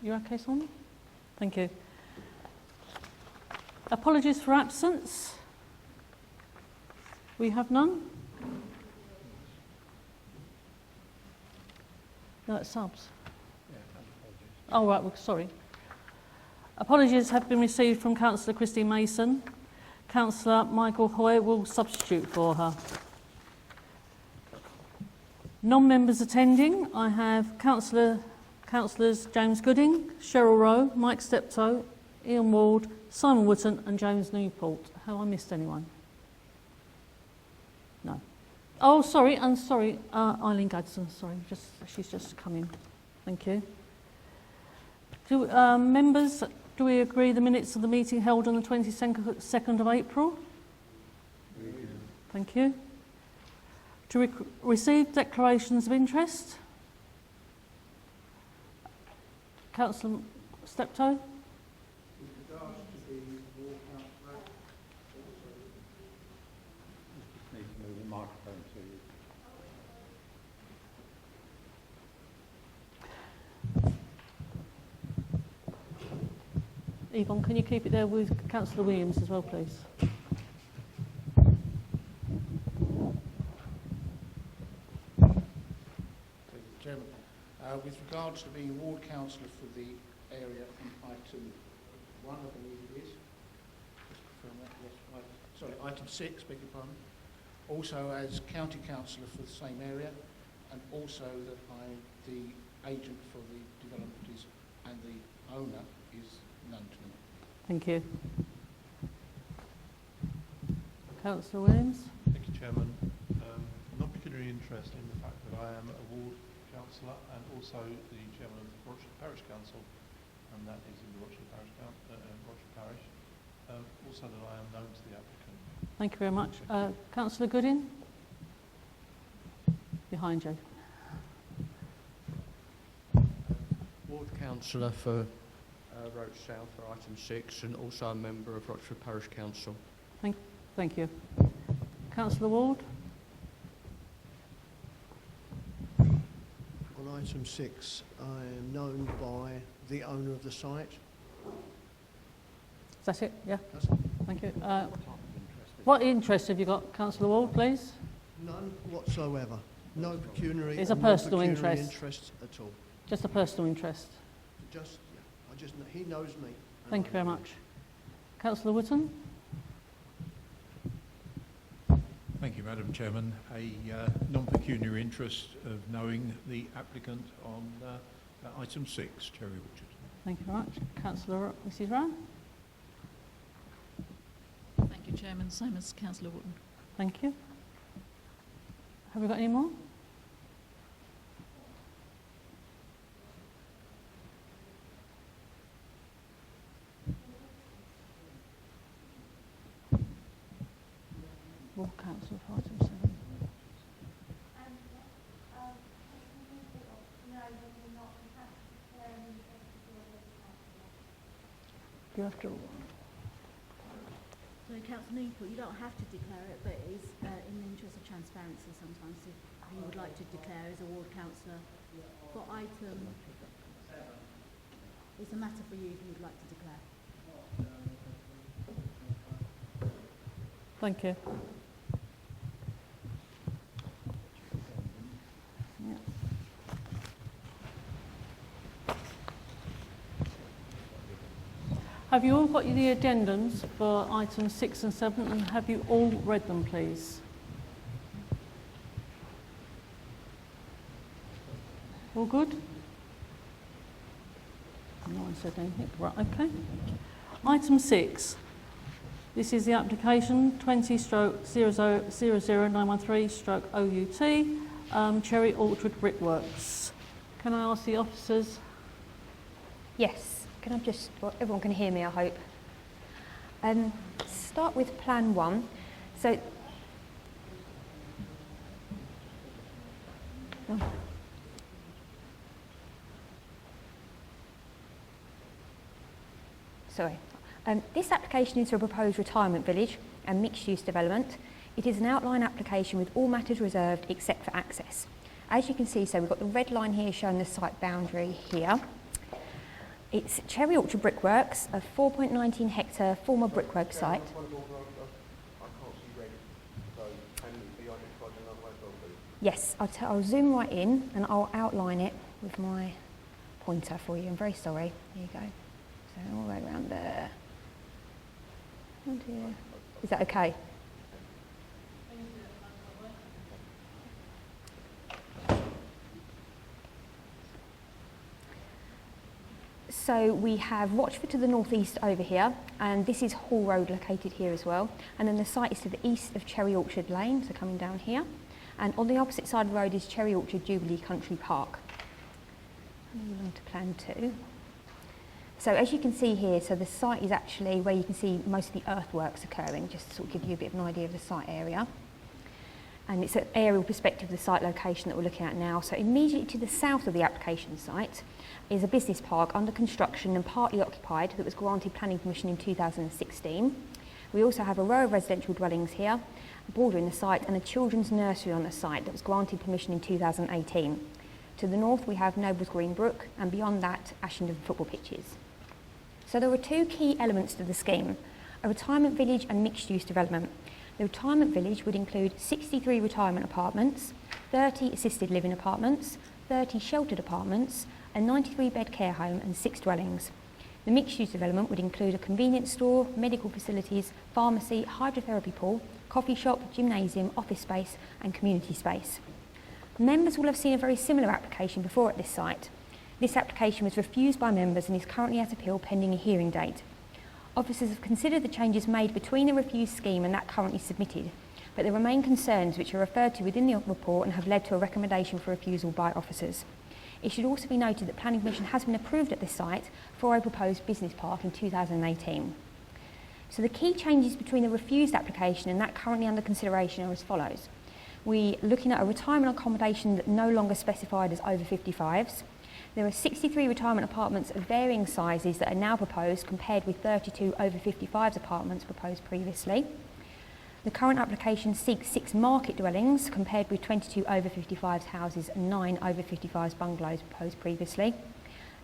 You okay, Simon? Thank you. Apologies for absence. We have none. No, it's subs. Oh, right, well, sorry. Apologies have been received from Councillor Christine Mason. Councillor Michael Hoy will substitute for her. Non-members attending, I have Councillors James Gooding, Cheryl Rowe, Mike Steptoe, Ian Ward, Simon Wootton and James Newport. Have I missed anyone? No. Oh, sorry, Eileen Gadsden, sorry, she's just come in. Thank you. Members, do we agree the minutes of the meeting held on the 22nd of April? Thank you. To receive declarations of interest? Councillor Steptoe? Yvonne, can you keep it there with Councillor Williams as well, please? Chairman, with regards to being ward councillor for the area in item 1, I believe it is. Just confirm that, yes, item 6, beg your pardon. Also as county councillor for the same area, and also that the agent for the development is, and the owner is known to me. Thank you. Councillor Williams? Thank you, Chairman. Not peculiar interest in the fact that I am a ward councillor and also the chairman of the Rochester Parish Council, and that is in the Rochester Parish. Also that I am known to the applicant. Thank you very much. Councillor Gooding? Behind you. Ward councillor for Roach South for item 6 and also a member of Rochester Parish Council. Thank you. Councillor Ward? On item 6, I am known by the owner of the site. Is that it? Yeah. That's it. Thank you. What interest have you got, Councillor Ward, please? None whatsoever. No pecuniary. It's a personal interest. interest at all. Just a personal interest. He knows me. Thank you very much. Councillor Wootton? Thank you, Madam Chairman. A non-pecuniary interest of knowing the applicant on item 6, Cherry Orchard. Thank you very much. Councillor Mrs. Rowe? Thank you, Chairman. Same as Councillor Wootton. Thank you. Have we got any more? Ward Council for item 7. You have to. So, Councillor Newport, you don't have to declare it, but it's in the interest of transparency sometimes if you would like to declare as a ward councillor. For item, it's a matter for you if you would like to declare. Thank you. Yeah. Have you all got the addendums for items 6 and 7, and have you all read them, please? All good? No one said anything. Right, okay. Item 6. This is the application 20/0000913/OUT, Cherry Orchard Brickworks. Can I ask the officers? Yes, can I just, well, everyone can hear me, I hope. Start with Plan 1. So, sorry. This application is for a proposed retirement village and mixed-use development. It is an outline application with all matters reserved except for access. As you can see, so we've got the red line here showing the site boundary here. It's Cherry Orchard Brickworks, a 4.19 hectare former brickwork site. Yes, I'll zoom right in and I'll outline it with my pointer for you. I'm very sorry. There you go. So all the way around there. Oh dear. Is that okay? So we have Rochford to the northeast over here, and this is Hall Road located here as well. And then the site is to the east of Cherry Orchard Lane, so coming down here. And on the opposite side of the road is Cherry Orchard Jubilee Country Park. Moving on to plan 2. So as you can see here, so the site is actually where you can see most of the earthworks occurring, just to sort of give you a bit of an idea of the site area. And it's an aerial perspective of the site location that we're looking at now. So immediately to the south of the application site is a business park under construction and partly occupied that was granted planning permission in 2016. We also have a row of residential dwellings here, bordering the site, and a children's nursery on the site that was granted permission in 2018. To the north we have Nobles Green Brook, and beyond that Ashenden football pitches. So there are 2 key elements to the scheme: a retirement village and mixed-use development. The retirement village would include 63 retirement apartments, 30 assisted living apartments, 30 sheltered apartments, a 93-bed care home and 6 dwellings. The mixed-use development would include a convenience store, medical facilities, pharmacy, hydrotherapy pool, coffee shop, gymnasium, office space and community space. Members will have seen a very similar application before at this site. This application was refused by members and is currently at appeal pending a hearing date. Officers have considered the changes made between the refused scheme and that currently submitted, but there remain concerns which are referred to within the report and have led to a recommendation for refusal by officers. It should also be noted that planning permission has been approved at this site for a proposed business park in 2018. So the key changes between the refused application and that currently under consideration are as follows. We're looking at a retirement accommodation that no longer specified as over 55s. There are 63 retirement apartments of varying sizes that are now proposed, compared with 32 over 55s apartments proposed previously. The current application seeks 6 market dwellings, compared with 22 over 55s houses and 9 over 55s bungalows proposed previously.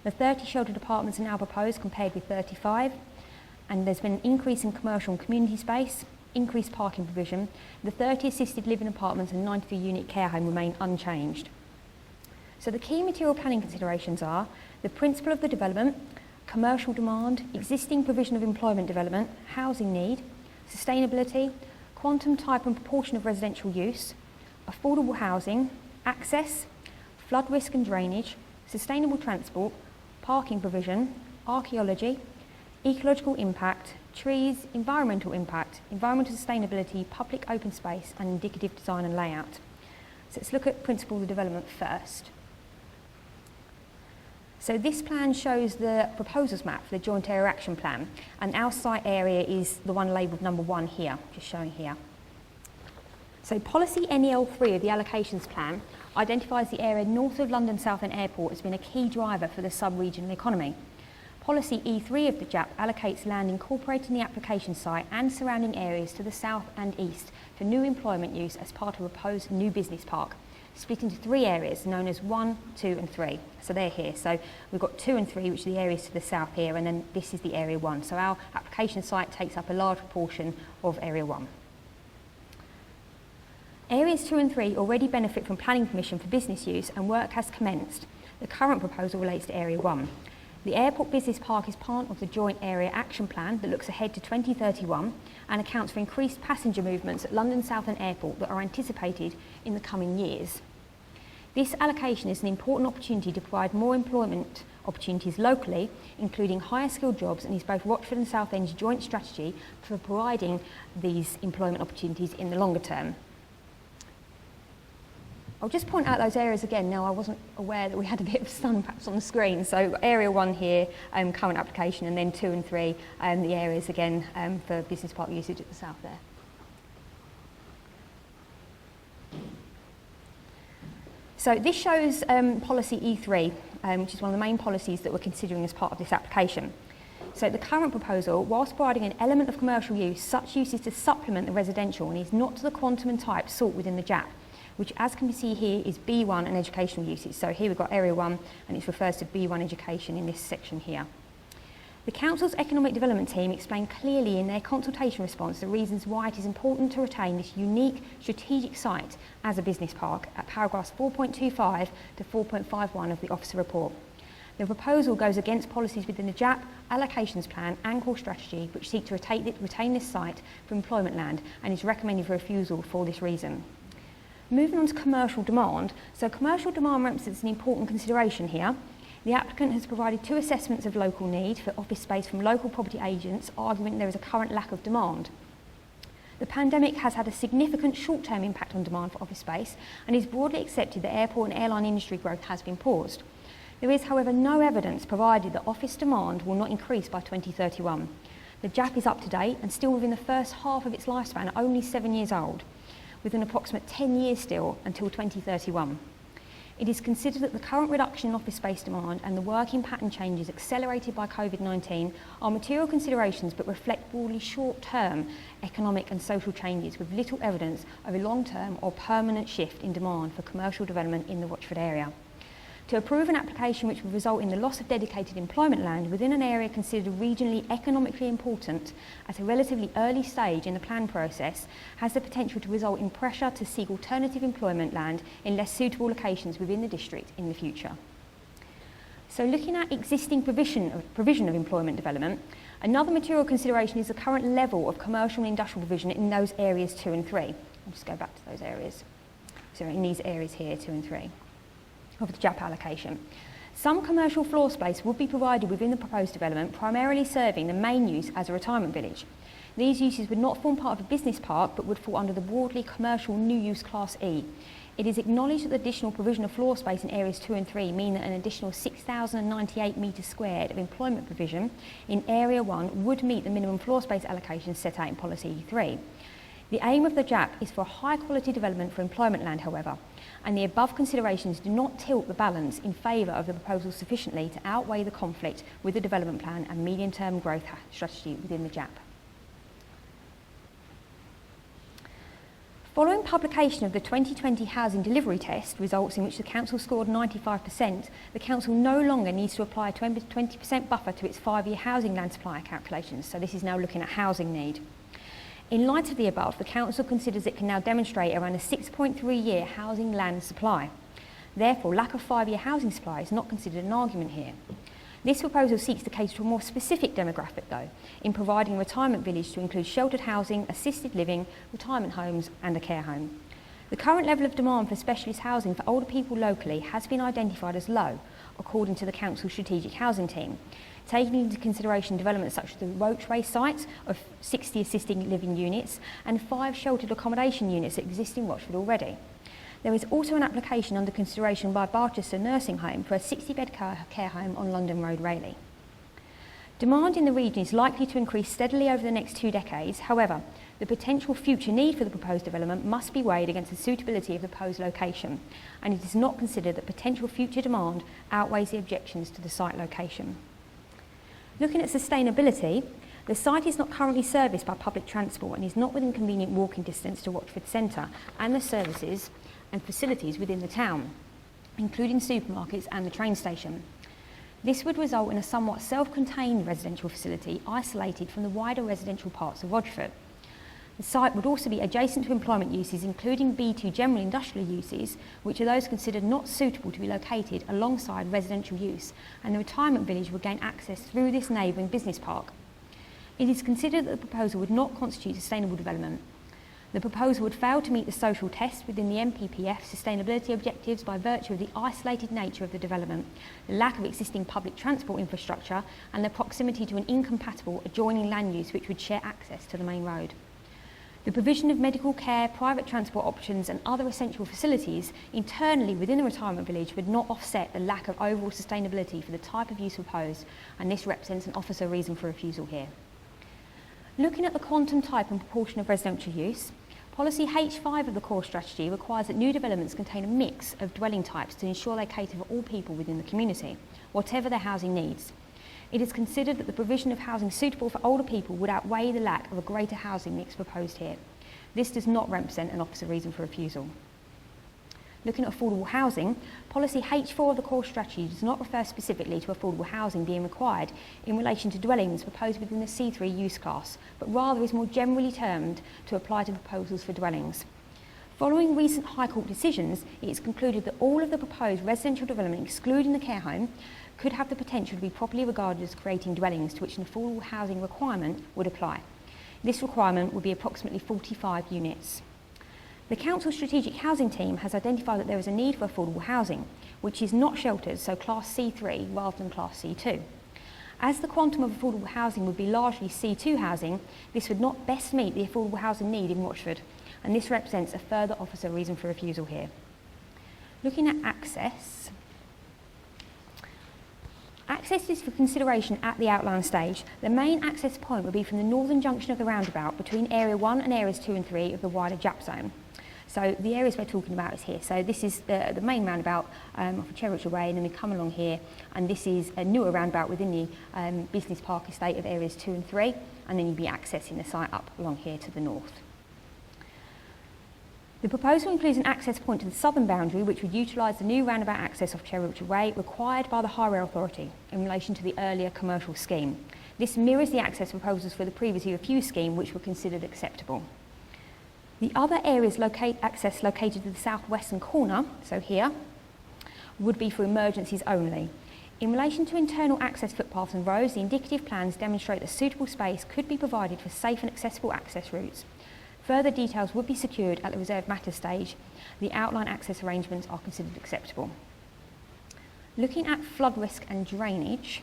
The 30 sheltered apartments are now proposed, compared with 35, and there's been an increase in commercial and community space, increased parking provision. The 30 assisted living apartments and 93 unit care home remain unchanged. So the key material planning considerations are the principle of the development, commercial demand, existing provision of employment development, housing need, sustainability, quantum, type and proportion of residential use, affordable housing, access, flood risk and drainage, sustainable transport, parking provision, archaeology, ecological impact, trees, environmental impact, environmental sustainability, public open space and indicative design and layout. So let's look at principle of the development first. So this plan shows the proposals map for the Joint Area Action Plan, and our site area is the one labelled number 1 here, just showing here. So policy NEL3 of the allocations plan identifies the area north of London Southend Airport as being a key driver for the sub-regional economy. Policy E3 of the JAP allocates land incorporating the application site and surrounding areas to the south and east for new employment use as part of a proposed new business park, split into 3 areas known as 1, 2 and 3. So they're here. So we've got 2 and 3, which are the areas to the south here, and then this is the area 1. So our application site takes up a large proportion of area 1. Areas 2 and 3 already benefit from planning permission for business use and work has commenced. The current proposal relates to area 1. The Airport Business Park is part of the Joint Area Action Plan that looks ahead to 2031 and accounts for increased passenger movements at London Southend Airport that are anticipated in the coming years. This allocation is an important opportunity to provide more employment opportunities locally, including higher skilled jobs, and is both Rochford and Southend's joint strategy for providing these employment opportunities in the longer term. I'll just point out those areas again. Now, I wasn't aware that we had a bit of sun perhaps on the screen. So area 1 here, current application, and then 2 and 3, the areas again for business park usage at the south there. So this shows policy E3, which is one of the main policies that we're considering as part of this application. So the current proposal, whilst providing an element of commercial use, such use is to supplement the residential and is not to the quantum and type sought within the JAP, which, as can be seen here, is B1 and educational uses. So here we've got area 1, and it refers to B1 education in this section here. The Council's Economic Development team explained clearly in their consultation response the reasons why it is important to retain this unique strategic site as a business park at paragraphs 4.25 to 4.51 of the officer report. The proposal goes against policies within the JAP, allocations plan and core strategy which seek to retain this site for employment land and is recommended for refusal for this reason. Moving on to commercial demand. So commercial demand represents an important consideration here. The applicant has provided 2 assessments of local need for office space from local property agents, arguing there is a current lack of demand. The pandemic has had a significant short-term impact on demand for office space and is broadly accepted that airport and airline industry growth has been paused. There is, however, no evidence provided that office demand will not increase by 2031. The JAP is up to date and still within the first half of its lifespan, only 7 years old, with an approximate 10 years still until 2031. It is considered that the current reduction in office space demand and the working pattern changes accelerated by COVID-19 are material considerations but reflect broadly short-term economic and social changes with little evidence of a long-term or permanent shift in demand for commercial development in the Watchford area. To approve an application which would result in the loss of dedicated employment land within an area considered regionally economically important at a relatively early stage in the plan process has the potential to result in pressure to seek alternative employment land in less suitable locations within the district in the future. So looking at existing provision of employment development, another material consideration is the current level of commercial and industrial provision in those areas 2 and 3. I'll just go back to those areas. So in these areas here, 2 and 3. Of the JAP allocation. Some commercial floor space would be provided within the proposed development, primarily serving the main use as a retirement village. These uses would not form part of a business park but would fall under the broadly commercial new use class E. It is acknowledged that the additional provision of floor space in areas 2 and 3 mean that an additional 6,098 metres squared of employment provision in area 1 would meet the minimum floor space allocation set out in policy 3. The aim of the JAP is for a high quality development for employment land, however, and the above considerations do not tilt the balance in favour of the proposal sufficiently to outweigh the conflict with the development plan and medium-term growth strategy within the JAP. Following publication of the 2020 housing delivery test results in which the council scored 95%, the council no longer needs to apply a 20% buffer to its 5-year housing land supply calculations, so this is now looking at housing need. In light of the above, the Council considers it can now demonstrate around a 6.3-year housing land supply. Therefore, lack of 5-year housing supply is not considered an argument here. This proposal seeks to cater to a more specific demographic, though, in providing a retirement village to include sheltered housing, assisted living, retirement homes and a care home. The current level of demand for specialist housing for older people locally has been identified as low, according to the Council's strategic housing team, taking into consideration developments such as the Roachway site of 60 assisted living units and 5 sheltered accommodation units that exist in Watchford already. There is also an application under consideration by Barchester Nursing Home for a 60-bed care home on London Road, Rayleigh. Demand in the region is likely to increase steadily over the next 2 decades. However, the potential future need for the proposed development must be weighed against the suitability of the proposed location, and it is not considered that potential future demand outweighs the objections to the site location. Looking at sustainability, the site is not currently serviced by public transport and is not within convenient walking distance to Watchford Centre and the services and facilities within the town, including supermarkets and the train station. This would result in a somewhat self-contained residential facility isolated from the wider residential parts of Watchford. The site would also be adjacent to employment uses, including B2 general industrial uses, which are those considered not suitable to be located alongside residential use, and the retirement village would gain access through this neighbouring business park. It is considered that the proposal would not constitute sustainable development. The proposal would fail to meet the social test within the NPPF sustainability objectives by virtue of the isolated nature of the development, the lack of existing public transport infrastructure, and the proximity to an incompatible adjoining land use which would share access to the main road. The provision of medical care, private transport options and other essential facilities internally within the retirement village would not offset the lack of overall sustainability for the type of use proposed, and this represents an officer reason for refusal here. Looking at the quantum, type and proportion of residential use, Policy H5 of the core strategy requires that new developments contain a mix of dwelling types to ensure they cater for all people within the community, whatever their housing needs. It is considered that the provision of housing suitable for older people would outweigh the lack of a greater housing mix proposed here. This does not represent an officer reason for refusal. Looking at affordable housing, policy H4 of the core strategy does not refer specifically to affordable housing being required in relation to dwellings proposed within the C3 use class, but rather is more generally termed to apply to proposals for dwellings. Following recent High Court decisions, it is concluded that all of the proposed residential development, excluding the care home, could have the potential to be properly regarded as creating dwellings to which an affordable housing requirement would apply. This requirement would be approximately 45 units. The Council Strategic Housing Team has identified that there is a need for affordable housing, which is not shelters, so Class C3 rather than Class C2. As the quantum of affordable housing would be largely C2 housing, this would not best meet the affordable housing need in Watchford, and this represents a further officer reason for refusal here. Looking at access. Access is for consideration at the outline stage. The main access point would be from the northern junction of the roundabout between Area 1 and Areas 2 and 3 of the wider JAP zone. So the areas we're talking about is here. So this is the main roundabout off of Cherry Orchard Way, and then we come along here, and this is a newer roundabout within the business park estate of Areas 2 and 3, and then you'd be accessing the site up along here to the north. The proposal includes an access point to the southern boundary, which would utilise the new roundabout access off Cherry Orchard Way required by the Highway Authority in relation to the earlier commercial scheme. This mirrors the access proposals for the previously refused scheme, which were considered acceptable. The other areas access located to the southwestern corner, so here, would be for emergencies only. In relation to internal access footpaths and roads, the indicative plans demonstrate that suitable space could be provided for safe and accessible access routes. Further details would be secured at the reserved matters stage. The outline access arrangements are considered acceptable. Looking at flood risk and drainage,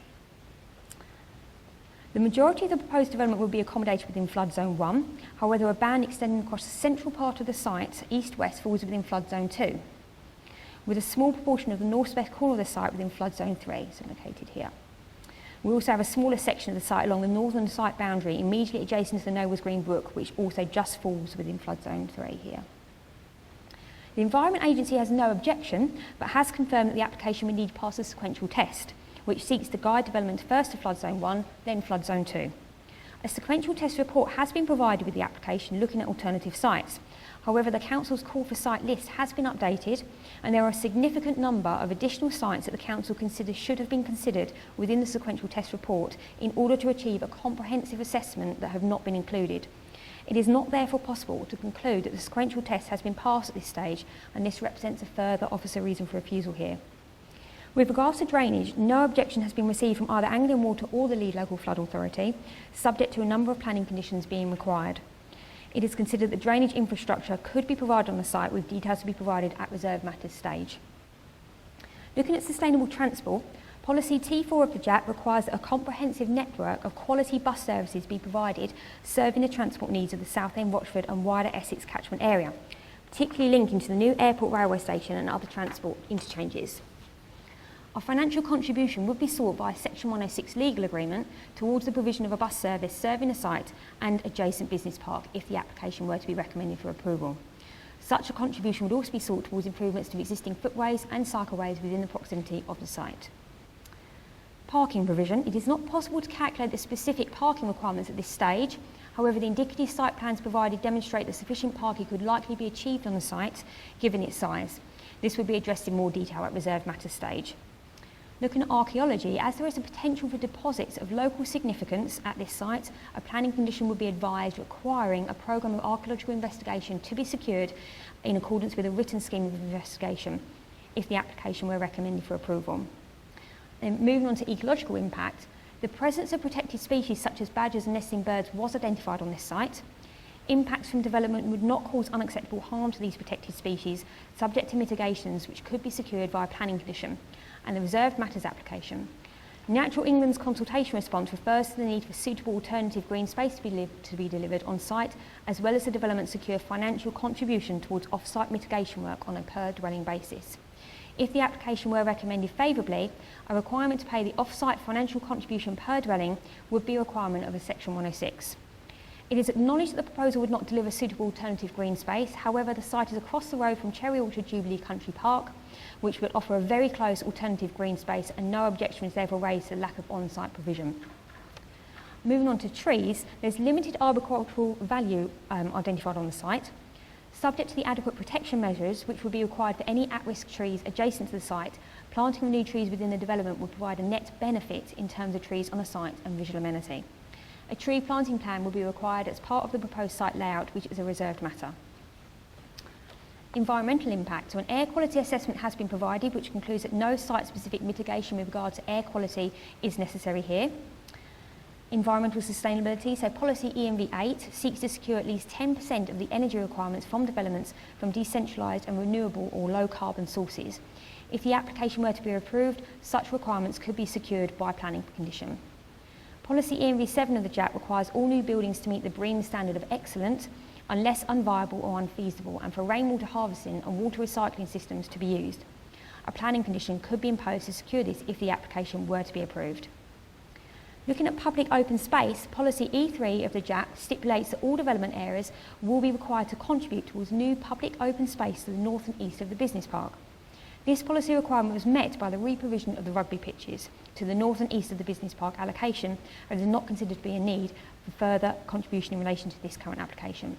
the majority of the proposed development will be accommodated within Flood Zone 1. However, a band extending across the central part of the site, east-west, falls within Flood Zone 2, with a small proportion of the north-west corner of the site within Flood Zone 3, so located here. We also have a smaller section of the site along the northern site boundary immediately adjacent to the Noah's Green Brook, which also just falls within Flood Zone 3 here. The Environment Agency has no objection, but has confirmed that the application would need to pass a sequential test, which seeks to guide development first to Flood Zone 1, then Flood Zone 2. A sequential test report has been provided with the application looking at alternative sites. However, the Council's call for site list has been updated, and there are a significant number of additional sites that the Council considers should have been considered within the sequential test report in order to achieve a comprehensive assessment that have not been included. It is not therefore possible to conclude that the sequential test has been passed at this stage, and this represents a further officer reason for refusal here. With regards to drainage, no objection has been received from either Anglian Water or the lead local flood authority, subject to a number of planning conditions being required. It is considered that drainage infrastructure could be provided on the site, with details to be provided at reserved matters stage. Looking at sustainable transport, policy T4 of the JAP requires that a comprehensive network of quality bus services be provided, serving the transport needs of the Southend, Watchford and wider Essex catchment area, particularly linking to the new airport railway station and other transport interchanges. A financial contribution would be sought by a Section 106 legal agreement towards the provision of a bus service serving the site and adjacent business park if the application were to be recommended for approval. Such a contribution would also be sought towards improvements to existing footways and cycleways within the proximity of the site. Parking provision. It is not possible to calculate the specific parking requirements at this stage. However, the indicative site plans provided demonstrate that sufficient parking could likely be achieved on the site given its size. This would be addressed in more detail at reserved matters stage. Looking at archaeology, as there is a potential for deposits of local significance at this site, a planning condition would be advised requiring a programme of archaeological investigation to be secured in accordance with a written scheme of investigation if the application were recommended for approval. And moving on to ecological impact, the presence of protected species such as badgers and nesting birds was identified on this site. Impacts from development would not cause unacceptable harm to these protected species, subject to mitigations which could be secured by a planning condition and the reserved matters application. Natural England's consultation response refers to the need for suitable alternative green space to be delivered on site, as well as the development secure financial contribution towards off-site mitigation work on a per-dwelling basis. If the application were recommended favourably, a requirement to pay the off-site financial contribution per dwelling would be a requirement of a Section 106. It is acknowledged that the proposal would not deliver suitable alternative green space. However, the site is across the road from Cherry Orchard Jubilee Country Park, which will offer a very close alternative green space, and no objection is therefore raised to the lack of on-site provision. Moving on to trees, there's limited arboricultural value identified on the site. Subject to the adequate protection measures which will be required for any at-risk trees adjacent to the site, planting of new trees within the development will provide a net benefit in terms of trees on the site and visual amenity. A tree planting plan will be required as part of the proposed site layout, which is a reserved matter. Environmental impact. So an air quality assessment has been provided, which concludes that no site-specific mitigation with regard to air quality is necessary here. Environmental sustainability. So policy ENV 8 seeks to secure at least 10% of the energy requirements from developments from decentralised and renewable or low carbon sources. If the application were to be approved, such requirements could be secured by planning condition. Policy ENV 7 of the JAP requires all new buildings to meet the BREEAM standard of excellent unless unviable or unfeasible, and for rainwater harvesting and water recycling systems to be used. A planning condition could be imposed to secure this if the application were to be approved. Looking at public open space, policy E3 of the JAP stipulates that all development areas will be required to contribute towards new public open space to the north and east of the business park. This policy requirement was met by the reprovision of the rugby pitches to the north and east of the business park allocation, and is not considered to be a need for further contribution in relation to this current application.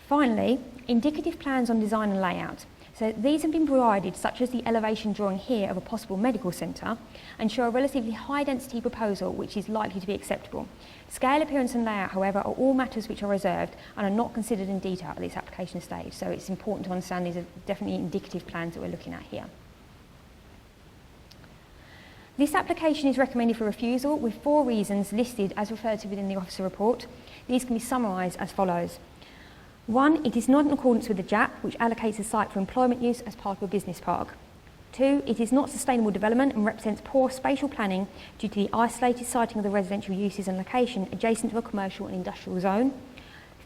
Finally, indicative plans on design and layout. So these have been provided, such as the elevation drawing here of a possible medical centre, and show a relatively high density proposal which is likely to be acceptable. Scale, appearance and layout, however, are all matters which are reserved and are not considered in detail at this application stage. So it's important to understand these are definitely indicative plans that we're looking at here. This application is recommended for refusal with 4 reasons listed as referred to within the officer report. These can be summarised as follows. 1, it is not in accordance with the JAP, which allocates a site for employment use as part of a business park. 2, it is not sustainable development and represents poor spatial planning due to the isolated siting of the residential uses and location adjacent to a commercial and industrial zone.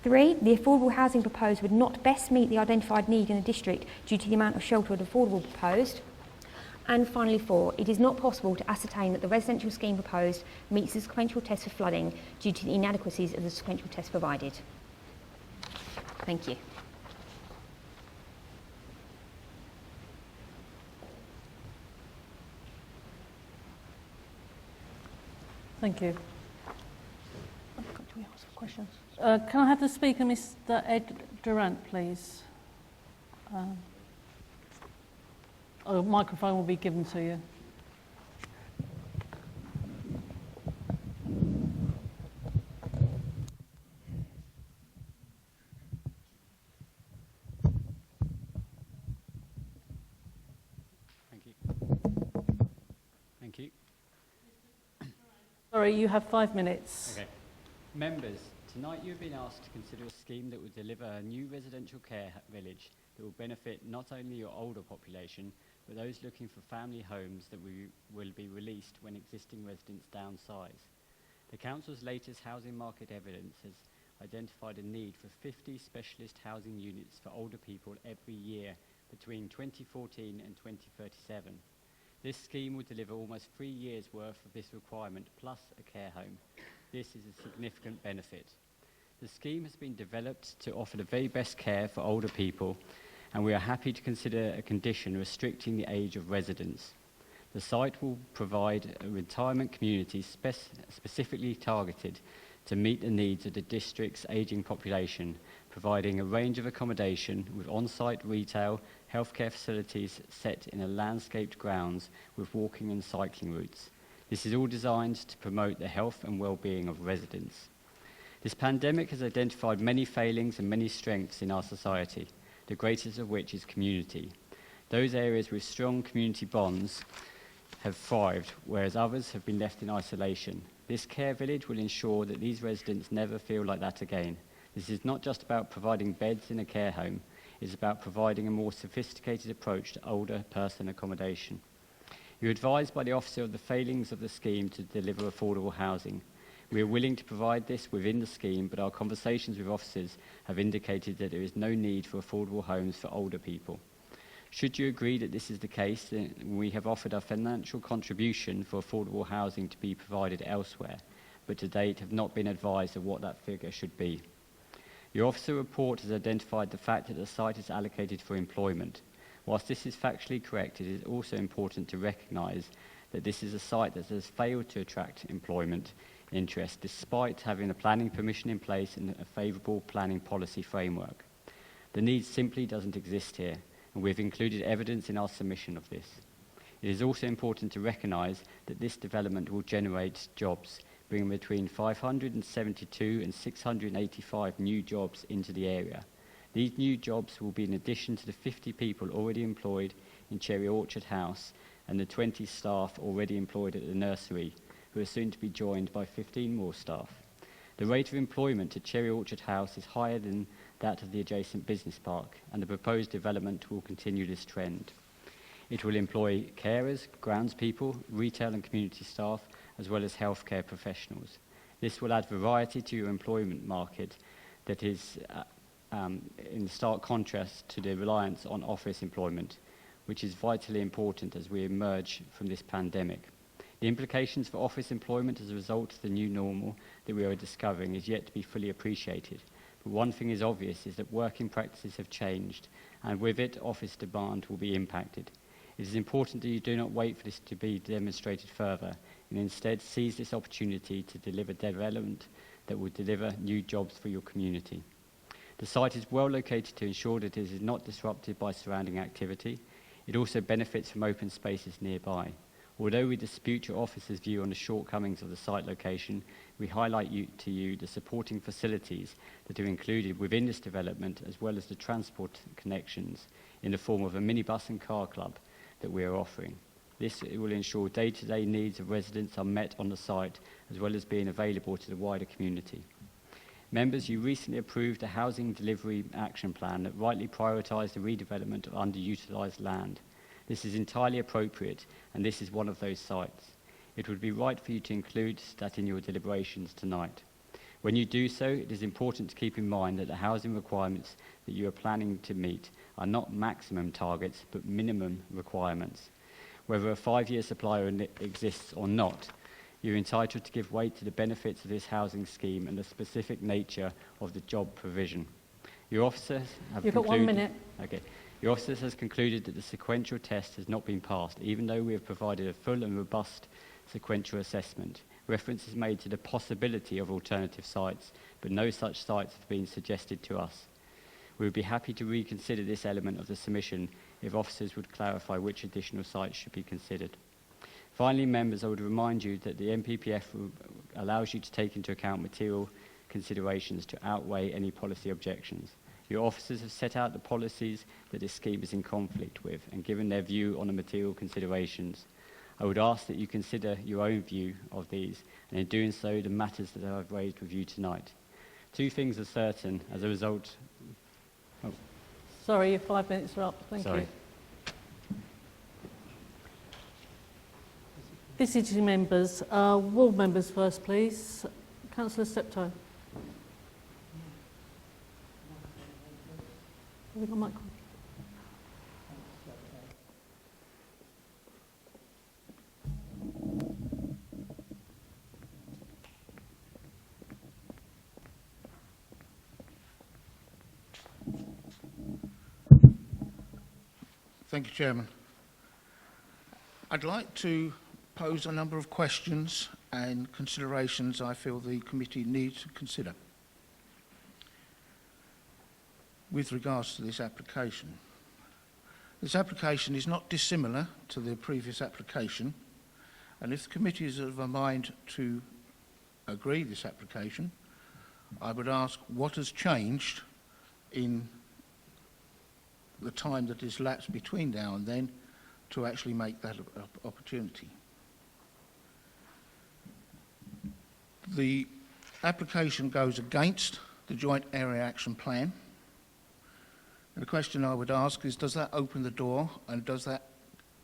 3, the affordable housing proposed would not best meet the identified need in the district due to the amount of sheltered affordable proposed. And finally 4, it is not possible to ascertain that the residential scheme proposed meets the sequential test for flooding due to the inadequacies of the sequential test provided. Thank you. Thank you. Do we ask questions? Can I have the speaker, Mr. Ed Durant, please? A microphone will be given to you. Thank you. Sorry, you have 5 minutes. Okay. Members, tonight you've been asked to consider a scheme that will deliver a new residential care village that will benefit not only your older population, but those looking for family homes that will be released when existing residents downsize. The Council's latest housing market evidence has identified a need for 50 specialist housing units for older people every year between 2014 and 2037. This scheme will deliver almost 3 years' worth of this requirement plus a care home. This is a significant benefit. The scheme has been developed to offer the very best care for older people, and we are happy to consider a condition restricting the age of residents. The site will provide a retirement community specifically targeted to meet the needs of the district's ageing population, providing a range of accommodation with on-site retail, healthcare facilities set in a landscaped grounds with walking and cycling routes. This is all designed to promote the health and well-being of residents. This pandemic has identified many failings and many strengths in our society, the greatest of which is community. Those areas with strong community bonds have thrived, whereas others have been left in isolation. This care village will ensure that these residents never feel like that again. This is not just about providing beds in a care home, it's about providing a more sophisticated approach to older person accommodation. You're advised by the officer of the failings of the scheme to deliver affordable housing. We are willing to provide this within the scheme, but our conversations with officers have indicated that there is no need for affordable homes for older people. Should you agree that this is the case, then we have offered a financial contribution for affordable housing to be provided elsewhere, but to date have not been advised of what that figure should be. Your officer report has identified the fact that the site is allocated for employment. Whilst this is factually correct, it is also important to recognise that this is a site that has failed to attract employment interest, despite having the planning permission in place and a favourable planning policy framework. The need simply doesn't exist here, and we've included evidence in our submission of this. It is also important to recognise that this development will generate jobs, bringing between 572 and 685 new jobs into the area. These new jobs will be in addition to the 50 people already employed in Cherry Orchard House and the 20 staff already employed at the nursery, who are soon to be joined by 15 more staff. The rate of employment at Cherry Orchard House is higher than that of the adjacent business park, and the proposed development will continue this trend. It will employ carers, groundspeople, retail and community staff, as well as healthcare professionals. This will add variety to your employment market that is in stark contrast to the reliance on office employment, which is vitally important as we emerge from this pandemic. The implications for office employment as a result of the new normal that we are discovering is yet to be fully appreciated. But one thing is obvious is that working practices have changed, and with it, office demand will be impacted. It is important that you do not wait for this to be demonstrated further, and instead seize this opportunity to deliver development that will deliver new jobs for your community. The site is well located to ensure that it is not disrupted by surrounding activity. It also benefits from open spaces nearby. Although we dispute your officer's view on the shortcomings of the site location, we highlight to you the supporting facilities that are included within this development, as well as the transport connections in the form of a minibus and car club that we are offering. This will ensure day-to-day needs of residents are met on the site, as well as being available to the wider community. Members, you recently approved a housing delivery action plan that rightly prioritised the redevelopment of underutilised land. This is entirely appropriate, and this is one of those sites. It would be right for you to include that in your deliberations tonight. When you do so, it is important to keep in mind that the housing requirements that you are planning to meet are not maximum targets, but minimum requirements. Whether a 5-year supply exists or not, you're entitled to give weight to the benefits of this housing scheme and the specific nature of the job provision. Your officers have You've got 1 minute. Okay. Your officers has concluded that the sequential test has not been passed, even though we have provided a full and robust sequential assessment. Reference is made to the possibility of alternative sites, but no such sites have been suggested to us. We would be happy to reconsider this element of the submission if officers would clarify which additional sites should be considered. Finally, members, I would remind you that the NPPF allows you to take into account material considerations to outweigh any policy objections. Your officers have set out the policies that this scheme is in conflict with and given their view on the material considerations. I would ask that you consider your own view of these, and in doing so, the matters that I've raised with you tonight. 2 things are certain as a result... Oh. Sorry, your 5 minutes are up. Thank Sorry. you. Visiting members, ward members first, please. Councillor Steptoe. Have we got a microphone? Thank you, Chairman. I'd like to pose a number of questions and considerations I feel the committee needs to consider with regards to this application. This application is not dissimilar to the previous application, and if the committee is of a mind to agree this application, I would ask what has changed in the time that has lapsed between now and then to actually make that opportunity. The application goes against the Joint Area Action Plan. And the question I would ask is, does that open the door, and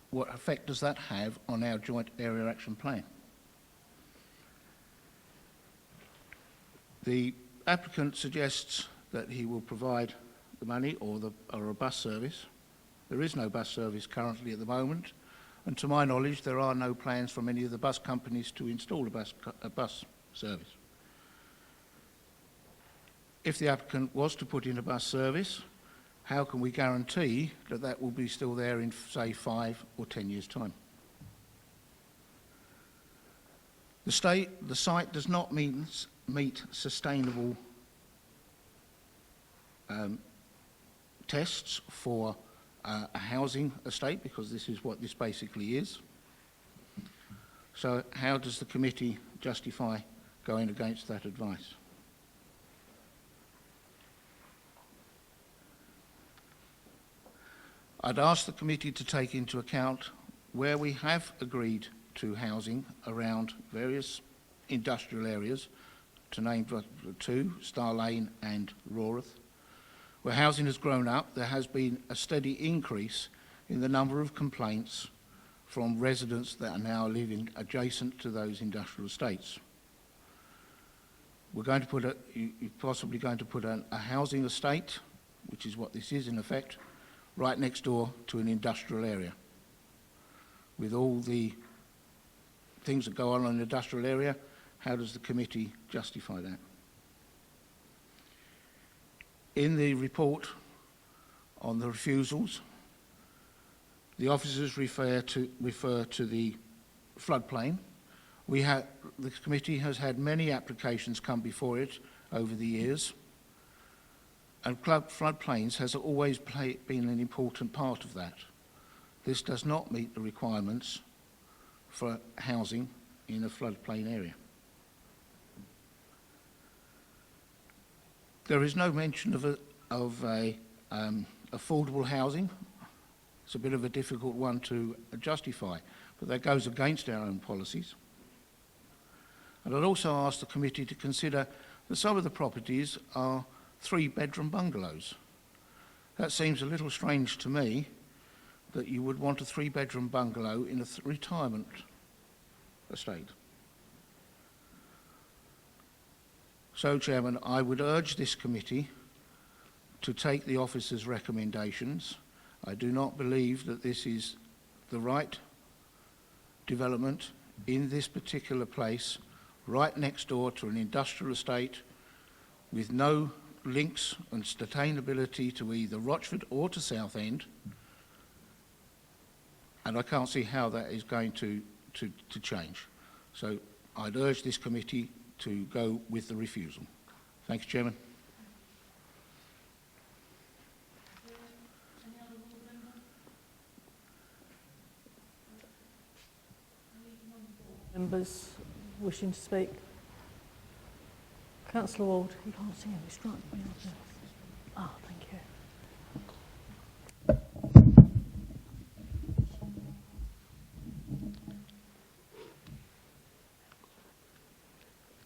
what effect does that have on our Joint Area Action Plan? The applicant suggests that he will provide the money or a bus service. There is no bus service currently at the moment, and to my knowledge there are no plans from any of the bus companies to install a bus service. If the applicant was to put in a bus service, how can we guarantee that that will be still there in, say, 5 or 10 years' time? The site does not meet sustainable tests for a housing estate, because this is what this basically is. So how does the committee justify going against that advice? I'd ask the committee to take into account where we have agreed to housing around various industrial areas, to name two, Star Lane and Rawrath. Where housing has grown up, there has been a steady increase in the number of complaints from residents that are now living adjacent to those industrial estates. We're going to put you're possibly going to put a housing estate, which is what this is in effect, right next door to an industrial area. With all the things that go on in an industrial area, how does the committee justify that? In the report on the refusals, the officers refer to the floodplain. The committee has had many applications come before it over the years, and floodplains has always been an important part of that. This does not meet the requirements for housing in a floodplain area. There is no mention of affordable housing. It's a bit of a difficult one to justify, but that goes against our own policies. And I'd also ask the committee to consider that some of the properties are 3-bedroom bungalows. That seems a little strange to me, that you would want a 3-bedroom bungalow in a retirement estate. So, Chairman, I would urge this committee to take the officers' recommendations. I do not believe that this is the right development in this particular place, right next door to an industrial estate with no links and sustainability to either Rochford or to Southend, and I can't see how that is going to change. So I'd urge this committee to go with the refusal. Thank you, Chairman. Members wishing to speak? Councillor Ward, you can't see him, he's right behind you. Ah, thank you.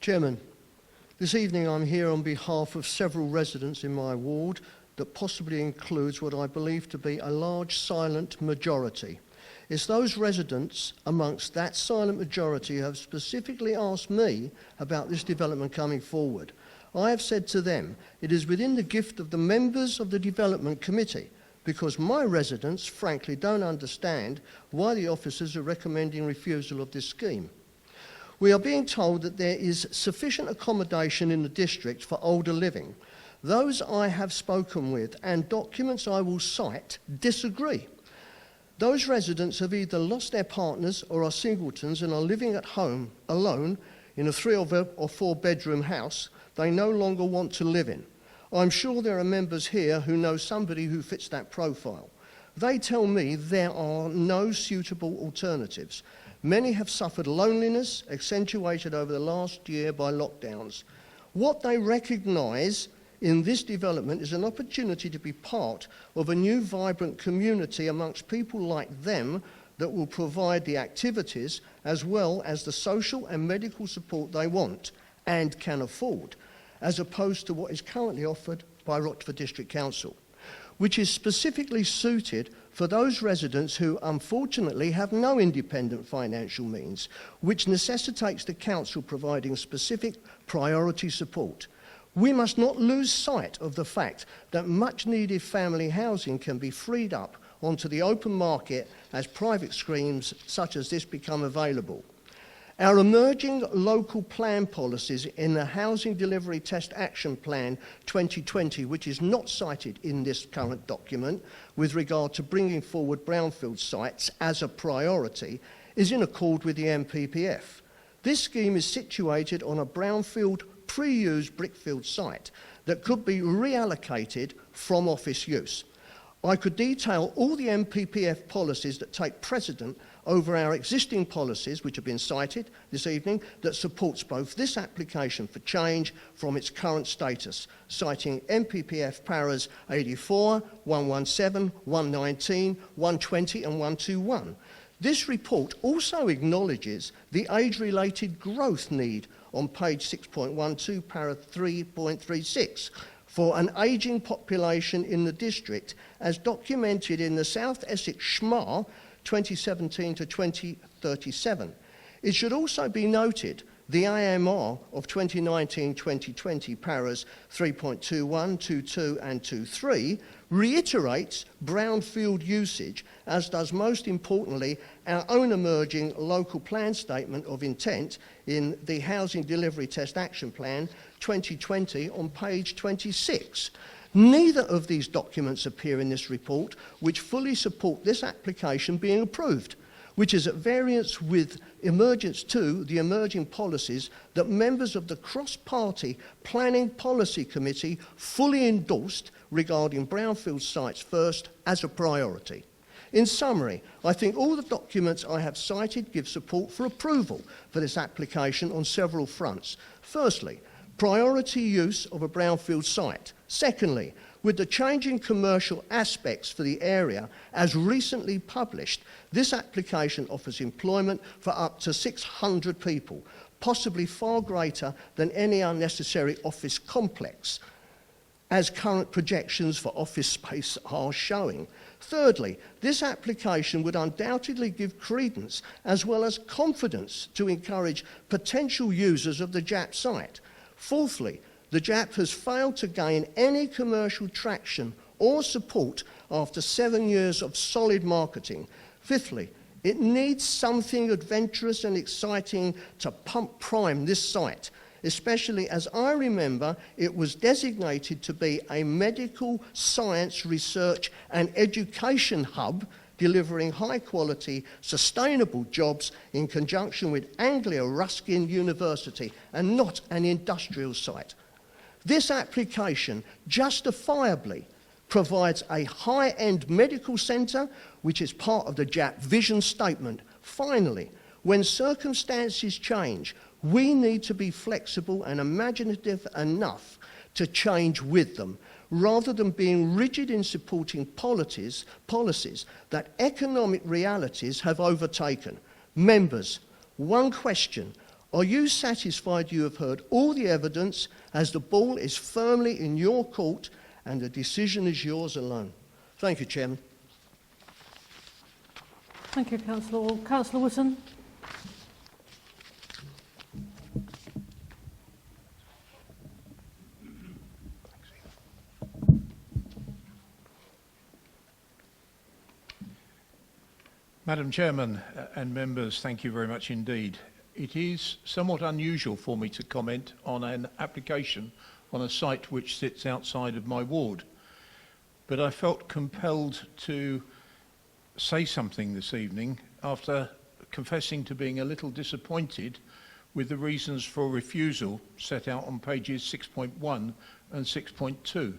Chairman, this evening I'm here on behalf of several residents in my ward that possibly includes what I believe to be a large silent majority. It's those residents amongst that silent majority who have specifically asked me about this development coming forward. I have said to them, it is within the gift of the members of the development committee, because my residents frankly don't understand why the officers are recommending refusal of this scheme. We are being told that there is sufficient accommodation in the district for older living. Those I have spoken with and documents I will cite disagree. Those residents have either lost their partners or are singletons and are living at home alone in a 3 or 4 bedroom house they no longer want to live in. I'm sure there are members here who know somebody who fits that profile. They tell me there are no suitable alternatives. Many have suffered loneliness, accentuated over the last year by lockdowns. What they recognise in this development is an opportunity to be part of a new vibrant community amongst people like them that will provide the activities as well as the social and medical support they want and can afford, as opposed to what is currently offered by Rochford District Council, which is specifically suited for those residents who unfortunately have no independent financial means, which necessitates the council providing specific priority support. We must not lose sight of the fact that much needed family housing can be freed up onto the open market as private schemes such as this become available. Our emerging local plan policies in the Housing Delivery Test Action Plan 2020, which is not cited in this current document with regard to bringing forward brownfield sites as a priority, is in accord with the NPPF. This scheme is situated on a brownfield pre-used brickfield site that could be reallocated from office use. I could detail all the NPPF policies that take precedent over our existing policies, which have been cited this evening, that supports both this application for change from its current status, citing NPPF paras 84, 117, 119, 120 and 121. This report also acknowledges the age-related growth need on page 6.12, para 3.36, for an ageing population in the district, as documented in the South Essex SHMA 2017 to 2037. It should also be noted the AMR of 2019-2020, paras 3.21, 22 and 23, reiterates brownfield usage, as does most importantly our own emerging local plan statement of intent in the Housing Delivery Test Action Plan 2020 on page 26. Neither of these documents appear in this report, which fully support this application being approved, which is at variance with emergence to the emerging policies that members of the cross-party Planning Policy Committee fully endorsed regarding brownfield sites first as a priority. In summary, I think all the documents I have cited give support for approval for this application on several fronts. Firstly, priority use of a brownfield site. Secondly, with the changing commercial aspects for the area as recently published, this application offers employment for up to 600 people, possibly far greater than any unnecessary office complex, as current projections for office space are showing. Thirdly, this application would undoubtedly give credence as well as confidence to encourage potential users of the JAP site. Fourthly, the JAP has failed to gain any commercial traction or support after 7 years of solid marketing. Fifthly, it needs something adventurous and exciting to pump prime this site, especially as I remember it was designated to be a medical science research and education hub, delivering high-quality, sustainable jobs in conjunction with Anglia Ruskin University, and not an industrial site. This application justifiably provides a high-end medical centre, which is part of the JAP vision statement. Finally, when circumstances change, we need to be flexible and imaginative enough to change with them, rather than being rigid in supporting policies that economic realities have overtaken. Members, one question. Are you satisfied you have heard all the evidence, as the ball is firmly in your court and the decision is yours alone? Thank you, Chairman. Thank you, Councillor Wall. Councillor Whitton. Madam Chairman and members, thank you very much indeed. It is somewhat unusual for me to comment on an application on a site which sits outside of my ward, but I felt compelled to say something this evening after confessing to being a little disappointed with the reasons for refusal set out on pages 6.1 and 6.2,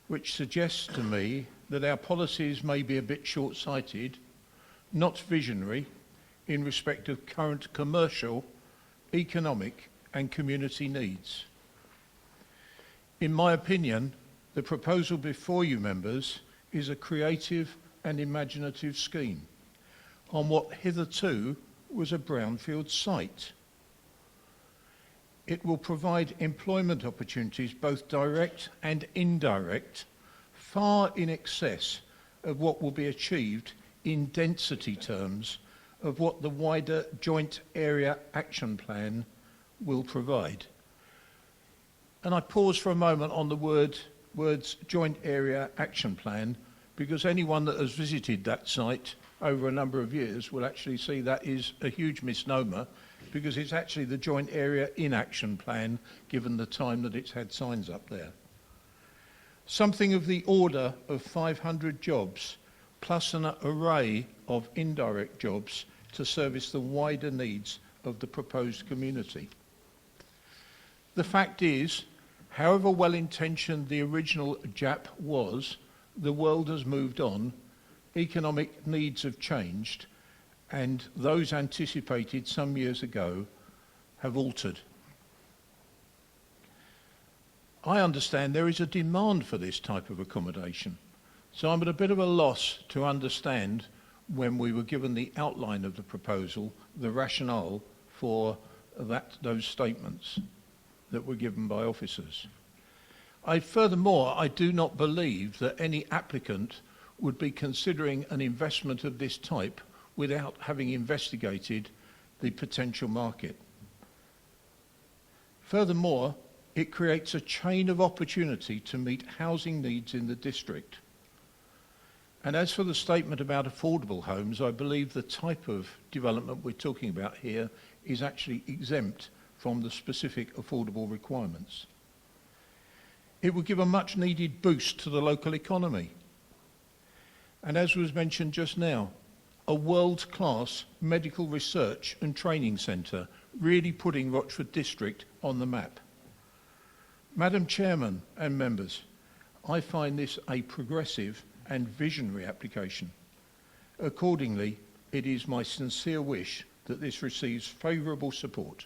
which suggests to me that our policies may be a bit short-sighted, not visionary, in respect of current commercial, economic and community needs. In my opinion, the proposal before you, members, is a creative and imaginative scheme on what hitherto was a brownfield site. It will provide employment opportunities, both direct and indirect, far in excess of what will be achieved in density terms of what the wider Joint Area Action Plan will provide. And I pause for a moment on the words Joint Area Action Plan, because anyone that has visited that site over a number of years will actually see that is a huge misnomer, because it's actually the Joint Area Inaction Plan, given the time that it's had signs up there. Something of the order of 500 jobs, plus an array of indirect jobs to service the wider needs of the proposed community. The fact is, however well-intentioned the original JAP was, the world has moved on, economic needs have changed, and those anticipated some years ago have altered. I understand there is a demand for this type of accommodation, so I'm at a bit of a loss to understand, when we were given the outline of the proposal, the rationale for those statements that were given by officers. Furthermore, I do not believe that any applicant would be considering an investment of this type without having investigated the potential market. Furthermore, it creates a chain of opportunity to meet housing needs in the district. And as for the statement about affordable homes, I believe the type of development we're talking about here is actually exempt from the specific affordable requirements. It would give a much needed boost to the local economy. And as was mentioned just now, a world-class medical research and training centre, really putting Rochford District on the map. Madam Chairman and members, I find this a progressive and visionary application. Accordingly, it is my sincere wish that this receives favourable support.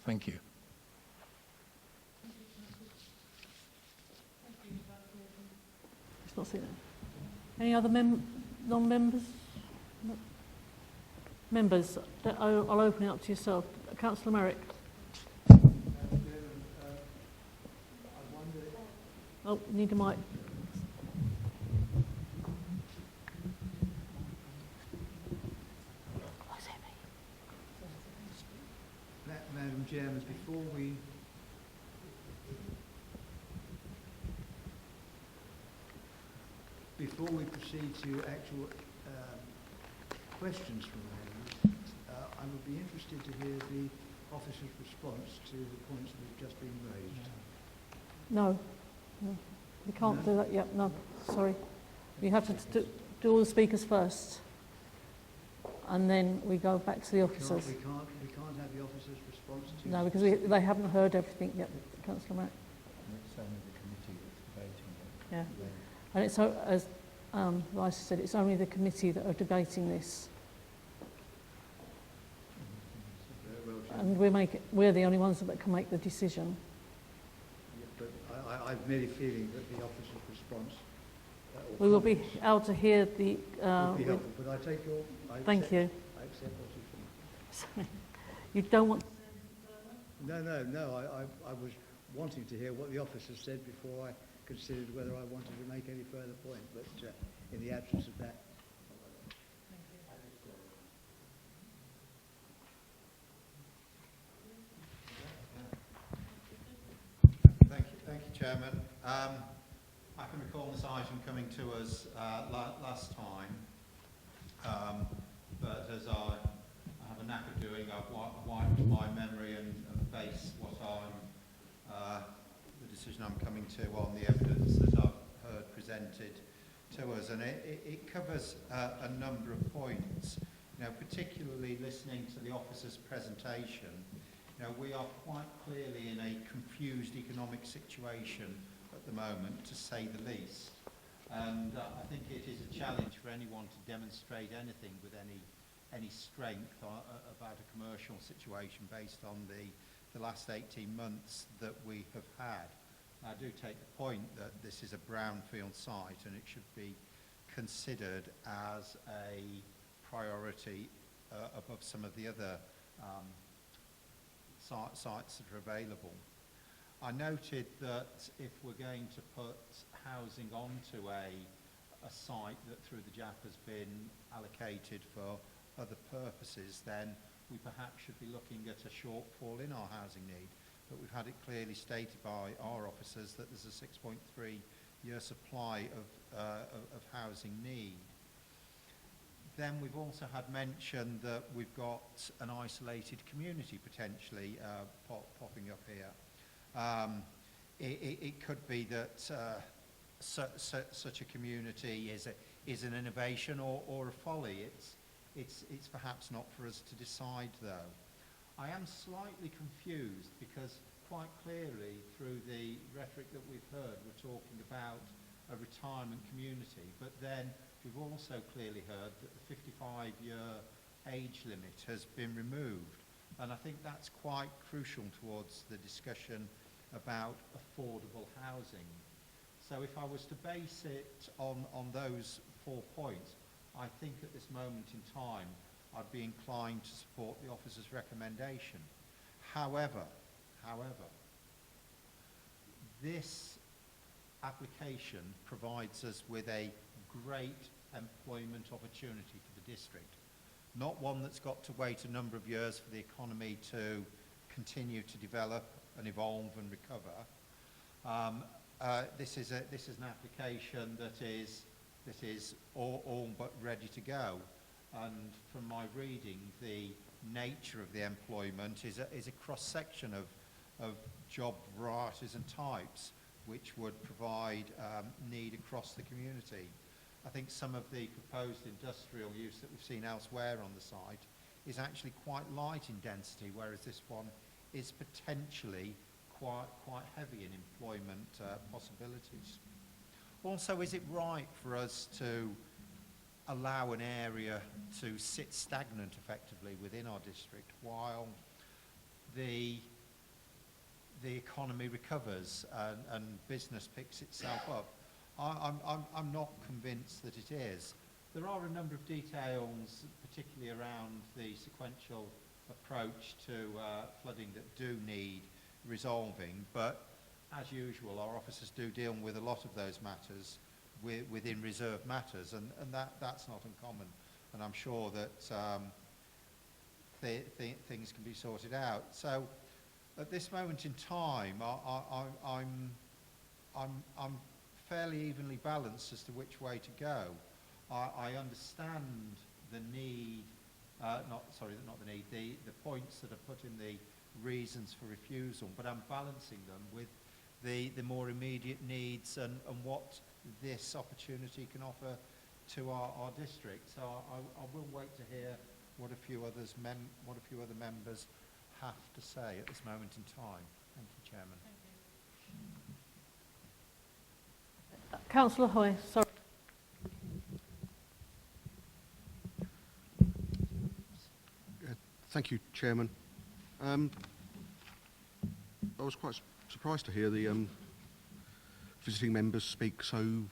Thank you. It's not seen it. Any other non-members? No. Members, I'll open it up to yourself. Councillor Merrick. Oh, need a mic. Madam Chairman, before we proceed to actual questions from members, I would be interested to hear the officer's response to the points that have just been raised. No, we can't do that yet. No, sorry. We have to do all the speakers first, and then we go back to the officers. We can't have the officer's response to. No, because they haven't heard everything yet, Councillor Mack. It's only the committee that's debating it. Yeah, and it's as Liza said, it's only the committee that are debating this, and we're the only ones that can make the decision. But I'm merely feeling that the officer's response. We will be able to hear the. Would be helpful, but I take your. Thank you. I accept what you think. Sorry. You don't want. No. I was wanting to hear what the officer said before I considered whether I wanted to make any further point. But in the absence of that. Thank you, Chairman. I can recall this item coming to us last time, but as I have a knack of doing, I've wiped my memory and base what the decision I'm coming to on the evidence that I've heard presented to us, and it covers a number of points. You know, particularly listening to the officer's presentation. You know, we are quite clearly in a confused economic situation at the moment, to say the least. And I think it is a challenge for anyone to demonstrate anything with any strength about a commercial situation based on the last 18 months that we have had. I do take the point that this is a brownfield site and it should be considered as a priority above some of the other sites that are available. I noted that if we're going to put housing onto a site that through the JAP has been allocated for other purposes, then we perhaps should be looking at a shortfall in our housing need. But we've had it clearly stated by our officers that there's a 6.3-year supply of housing need. Then we've also had mention that we've got an isolated community potentially popping up here. It could be that such a community is an innovation or a folly. It's perhaps not for us to decide, though. I am slightly confused because quite clearly through the rhetoric that we've heard, we're talking about a retirement community, but then we've also clearly heard that the 55-year age limit has been removed. And I think that's quite crucial towards the discussion about affordable housing. So if I was to base it on those 4 points, I think at this moment in time, I'd be inclined to support the officer's recommendation. However, this application provides us with a great employment opportunity for the district. Not one that's got to wait a number of years for the economy to continue to develop and evolve and recover. This is an application that is all but ready to go. And from my reading, the nature of the employment is a cross-section of job varieties and types, which would provide need across the community. I think some of the proposed industrial use that we've seen elsewhere on the site is actually quite light in density, whereas this one is potentially quite heavy in employment possibilities. Also, is it right for us to allow an area to sit stagnant effectively within our district while the economy recovers and business picks itself up? I'm not convinced that it is. There are a number of details, particularly around the sequential approach to flooding, that do need resolving, but as usual, our officers do deal with a lot of those matters within reserved matters, and that's not uncommon. And I'm sure that things can be sorted out. So, at this moment in time, I'm fairly evenly balanced as to which way to go. I understand the need, the points that are put in the reasons for refusal, but I'm balancing them with the more immediate needs and what this opportunity can offer to our district. So I will wait to hear what a few other members have to say at this moment in time. Thank you, Chairman. Councillor Hoy, sorry. Thank you, Chairman. I was quite surprised to hear the visiting members speak so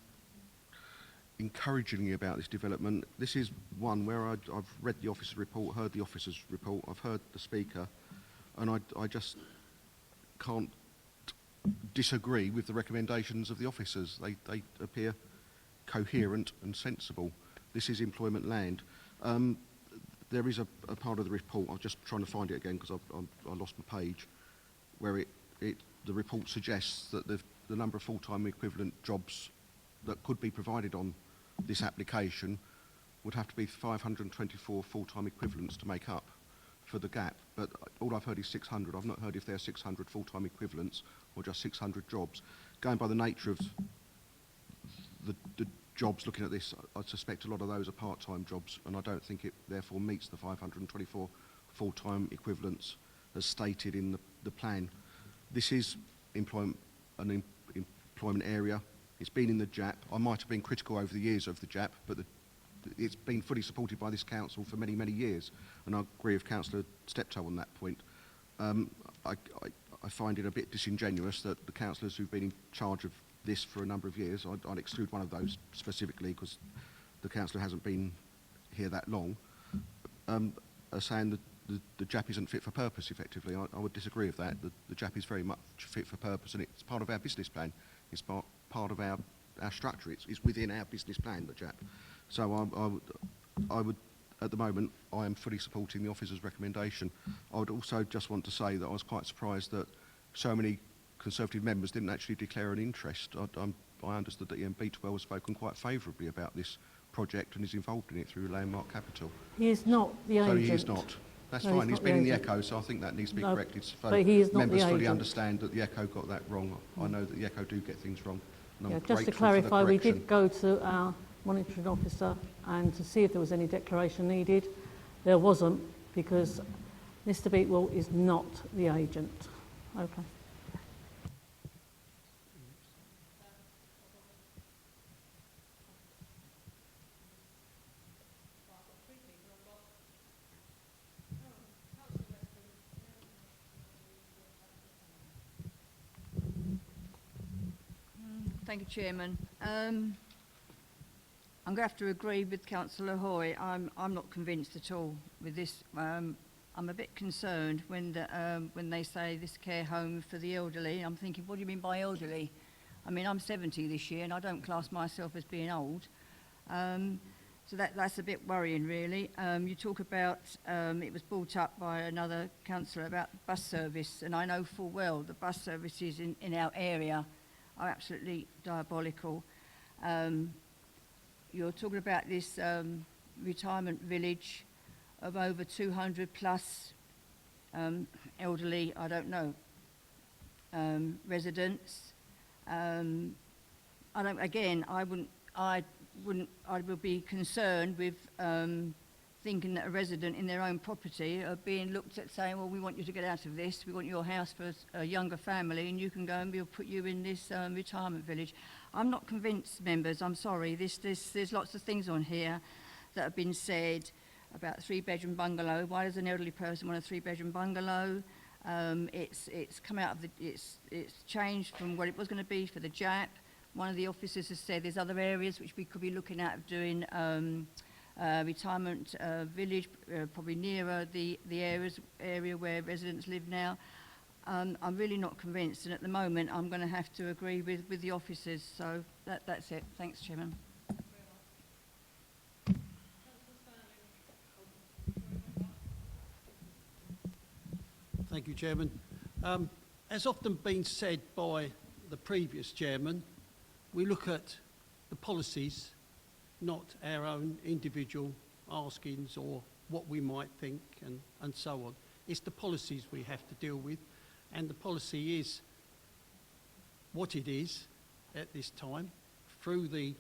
encouragingly about this development. This is one where I've read the officer's report, heard the officer's report, I've heard the speaker, and I just can't disagree with the recommendations of the officers. They appear coherent and sensible. This is employment land. There is a part of the report, I was just trying to find it again because I lost my page, where the report suggests that the number of full-time equivalent jobs that could be provided on this application would have to be 524 full-time equivalents to make up for the gap. But all I've heard is 600. I've not heard if there are 600 full-time equivalents or just 600 jobs. Going by the nature of the jobs looking at this, I suspect a lot of those are part-time jobs, and I don't think it therefore meets the 524 full-time equivalents as stated in the plan. This is an employment area. It's been in the JAP. I might have been critical over the years of the JAP, but it's been fully supported by this council for many, many years, and I agree with Councillor Steptoe on that point. I find it a bit disingenuous that the councillors who've been in charge of this for a number of years, I'd exclude one of those specifically because the councillor hasn't been here that long, are saying that the JAP isn't fit for purpose effectively. I would disagree with that. The JAP is very much fit for purpose, and it's part of our business plan. It's part of our structure. It's within our business plan, the JAP. So I would, at the moment, I am fully supporting the officer's recommendation. I would also just want to say that I was quite surprised that so many Conservative members didn't actually declare an interest. I understood that Ian Beatwell has spoken quite favourably about this project and is involved in it through Landmark Capital. He is not the agent. So he is not. That's No, fine. He's not been the in the agent. Echo, so I think that needs to be No, corrected. So but he is not the members fully agent. understand that the Echo got that wrong. I know that the Echo do get things wrong. And I'm Yeah, just to grateful for clarify, the we correction. did go to our monitoring officer and to see if there was any declaration needed. There wasn't, because Mr Beatwell is not the agent. Okay. Thank you, Chairman. I'm going to have to agree with Councillor Hoy. I'm not convinced at all with this. I'm a bit concerned when they say this care home for the elderly. I'm thinking, what do you mean by elderly? I mean, I'm 70 this year and I don't class myself as being old. So that's a bit worrying, really. You talk about, it was brought up by another councillor about bus service, and I know full well the bus services in our area are absolutely diabolical. You're talking about this retirement village of over 200 plus elderly, I don't know, residents. I would be concerned with thinking that a resident in their own property are being looked at saying, well, we want you to get out of this, we want your house for a younger family, and you can go and we'll put you in this retirement village. I'm not convinced, members, I'm sorry. There's lots of things on here that have been said about a 3-bedroom bungalow. Why does an elderly person want a 3-bedroom bungalow? It's come out of it's changed from what it was going to be for the JAP. One of the officers has said there's other areas which we could be looking at doing retirement village, probably nearer the area where residents live now. I'm really not convinced, and at the moment I'm going to have to agree with the officers. So that's it. Thanks, Chairman. Thank you, Chairman. As often been said by the previous chairman, we look at the policies, not our own individual askings or what we might think and so on. It's the policies we have to deal with, and the policy is what it is at this time through the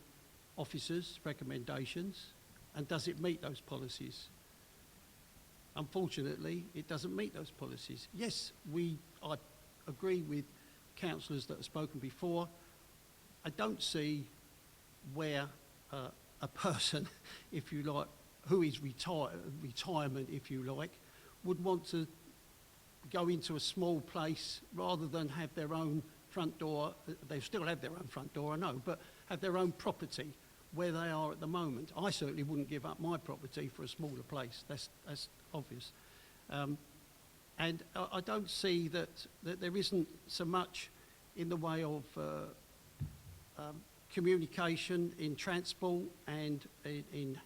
officers' recommendations, and does it meet those policies? Unfortunately, it doesn't meet those policies. Yes, I agree with councillors that have spoken before. I don't see where a person, if you like, who is retirement, if you like, would want to go into a small place rather than have their own front door. They still have their own front door, I know, but have their own property where they are at the moment. I certainly wouldn't give up my property for a smaller place. That's obvious. And I don't see that there isn't so much in the way of communication in transport and in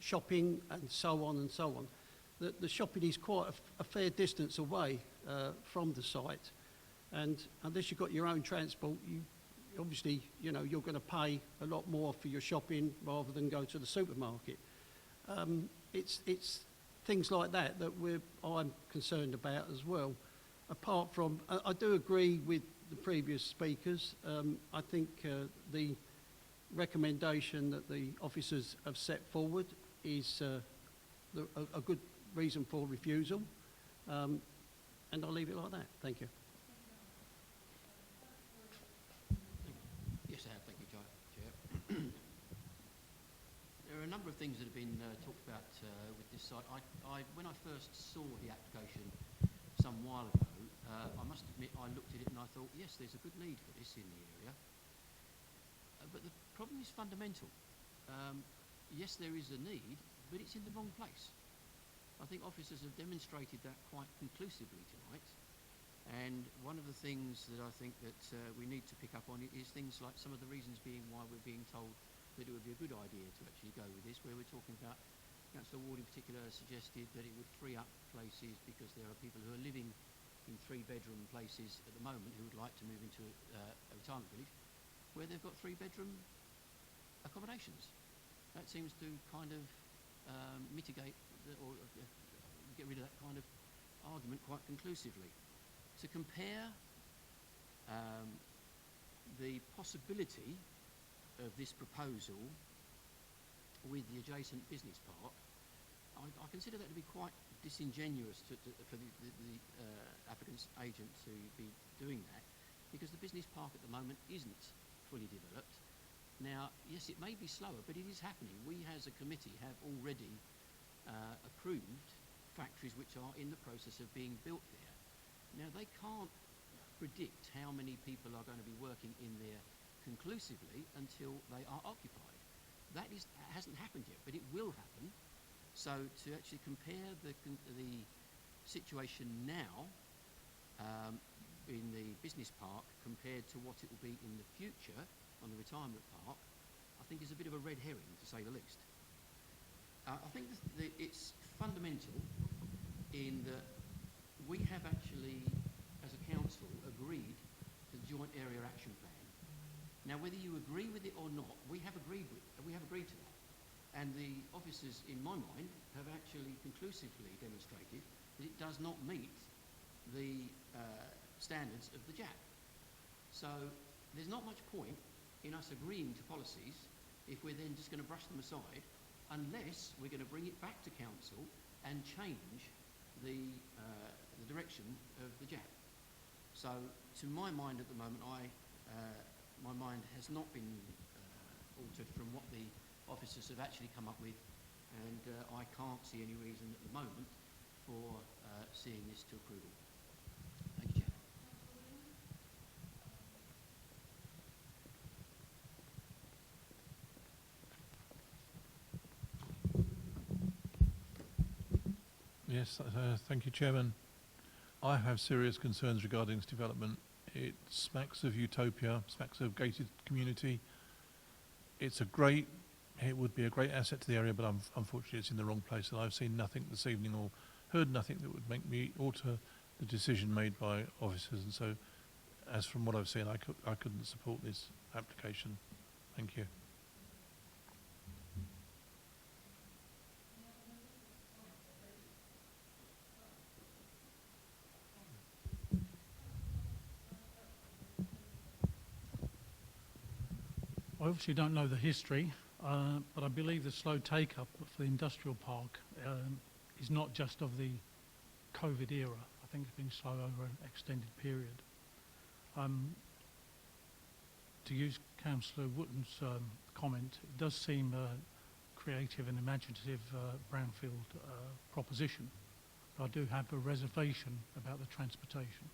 shopping and so on and so on. The shopping is quite a fair distance away from the site, and unless you've got your own transport, obviously, you're going to pay a lot more for your shopping rather than go to the supermarket. It's things like that I'm concerned about as well. Apart from, I do agree with the previous speakers. I think the recommendation that the officers have set forward is a good reason for refusal, and I'll leave it like that. Thank you. Yes, thank you, Chair. There are a number of things that have been talked about with this site. When I first saw the application some while ago, I must admit I looked at it and I thought, yes, there's a good need for this in the area. But the problem is fundamental. Yes, there is a need, but it's in the wrong place. I think officers have demonstrated that quite conclusively tonight. And one of the things that I think that we need to pick up on is things like some of the reasons being why we're being told that it would be a good idea to actually go with this, where we're talking about, Councillor Ward in particular suggested that it would free up places because there are people who are living in 3-bedroom places at the moment who would like to move into a retirement village where they've got 3-bedroom accommodations. That seems to kind of mitigate or get rid of that kind of argument quite conclusively. To compare the possibility of this proposal with the adjacent business park, I consider that to be quite disingenuous for the applicant's agent to be doing that, because the business park at the moment isn't fully developed. Now, yes, it may be slower, but it is happening. We as a committee have already approved factories which are in the process of being built there. Now, they can't predict how many people are going to be working in there conclusively until they are occupied. That hasn't happened yet, but it will happen. So to actually compare the situation now in the business park compared to what it will be in the future on the retirement park, I think is a bit of a red herring, to say the least. I think it's fundamental in that we have actually, as a council, agreed to the Joint Area Action Plan. Now, whether you agree with it or not, we have agreed to that. And the officers, in my mind, have actually conclusively demonstrated that it does not meet the standards of the JAP. So there's not much point in us agreeing to policies if we're then just going to brush them aside, unless we're going to bring it back to council and change the direction of the JAP. So to my mind at the moment, my mind has not been altered from what the officers have actually come up with, and I can't see any reason at the moment for seeing this to approval. Thank you, Chair. Yes, thank you, Chairman. I have serious concerns regarding this development. It smacks of utopia, smacks of gated community. It would be a great asset to the area, but unfortunately it's in the wrong place, and I've seen nothing this evening or heard nothing that would make me alter the decision made by officers, and so as from what I've seen, I couldn't support this application. Thank you. I obviously don't know the history, but I believe the slow take-up for the industrial park is not just of the COVID era. I think it's been slow over an extended period. To use Councillor Wotton's comment, it does seem a creative and imaginative brownfield proposition. But I do have a reservation about the transportation.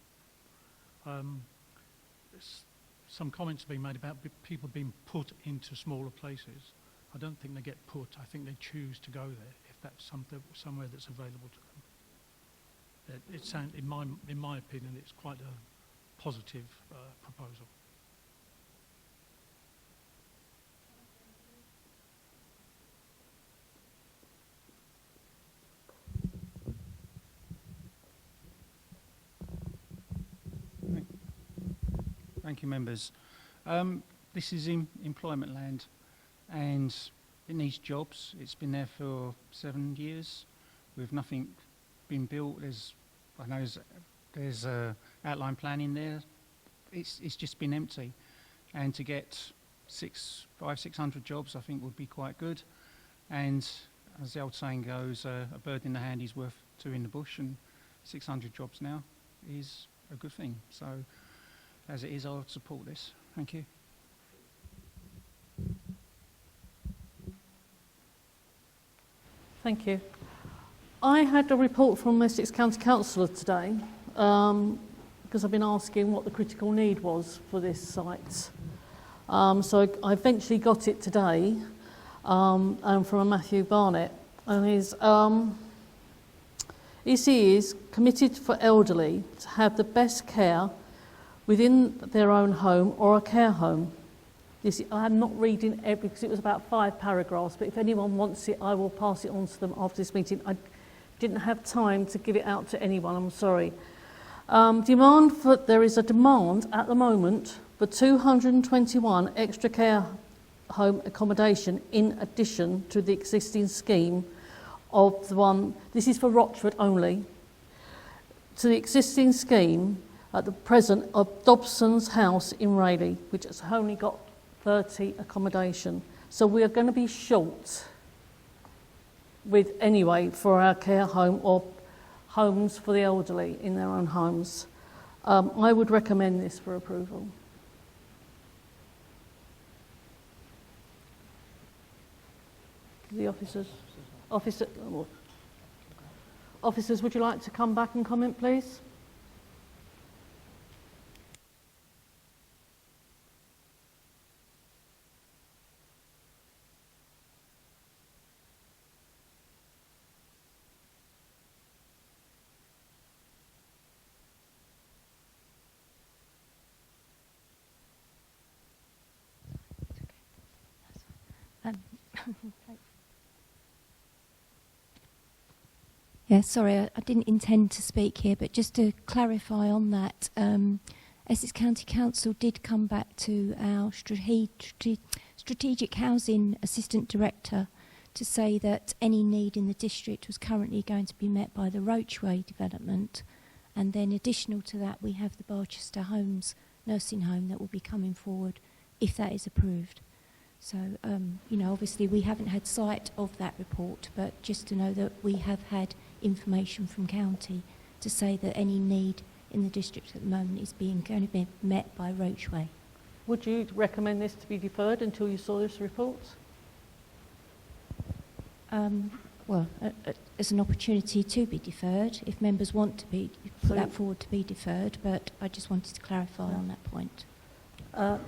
Some comments have been made about people being put into smaller places. I don't think they get put. I think they choose to go there if that's somewhere that's available to them. In my opinion, it's quite a positive proposal. Thank you, members. This is employment land, and it needs jobs. It's been there for 7 years with nothing been built. I know there's outline planning there. It's just been empty, and to get 600 jobs, I think would be quite good. And as the old saying goes, a bird in the hand is worth two in the bush, and 600 jobs now is a good thing. So, as it is, I would support this. Thank you. Thank you. I had a report from Essex County Councillor today because I've been asking what the critical need was for this site. So I eventually got it today and from Matthew Barnett, and he is committed for elderly to have the best care within their own home or a care home. You see, I'm not reading every, because it was about 5 paragraphs, but if anyone wants it, I will pass it on to them after this meeting. I didn't have time to give it out to anyone, I'm sorry. There is a demand at the moment for 221 extra care home accommodation in addition to the existing scheme of the one, this is for Rochford only, to the existing scheme at the present of Dobson's House in Rayleigh, which has only got 30 accommodation. So we are going to be short. with anyway for our care home or homes for the elderly in their own homes. I would recommend this for approval. The officers, would you like to come back and comment, please? Yeah, sorry, I didn't intend to speak here, but just to clarify on that, Essex County Council did come back to our Strategic Housing Assistant Director to say that any need in the district was currently going to be met by the Roachway development, and then additional to that we have the Barchester Homes nursing home that will be coming forward if that is approved. So, you know, obviously we haven't had sight of that report, but just to know that we have had information from county to say that any need in the district at the moment is going to be met by Roachway. Would you recommend this to be deferred until you saw this report? Well, as an opportunity to be deferred, if members want to be put that forward to be deferred, but I just wanted to clarify on that point. Councillor.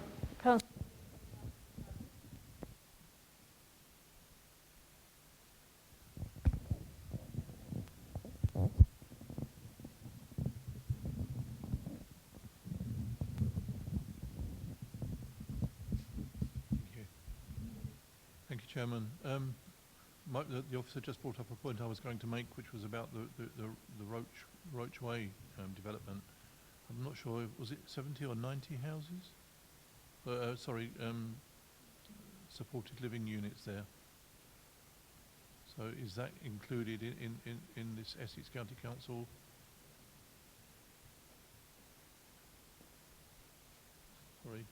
Thank you, Chairman. The officer just brought up a point I was going to make, which was about the Roachway development. I'm not sure, was it 70 or 90 houses? Supported living units there. So is that included in this Essex County Council? Sorry.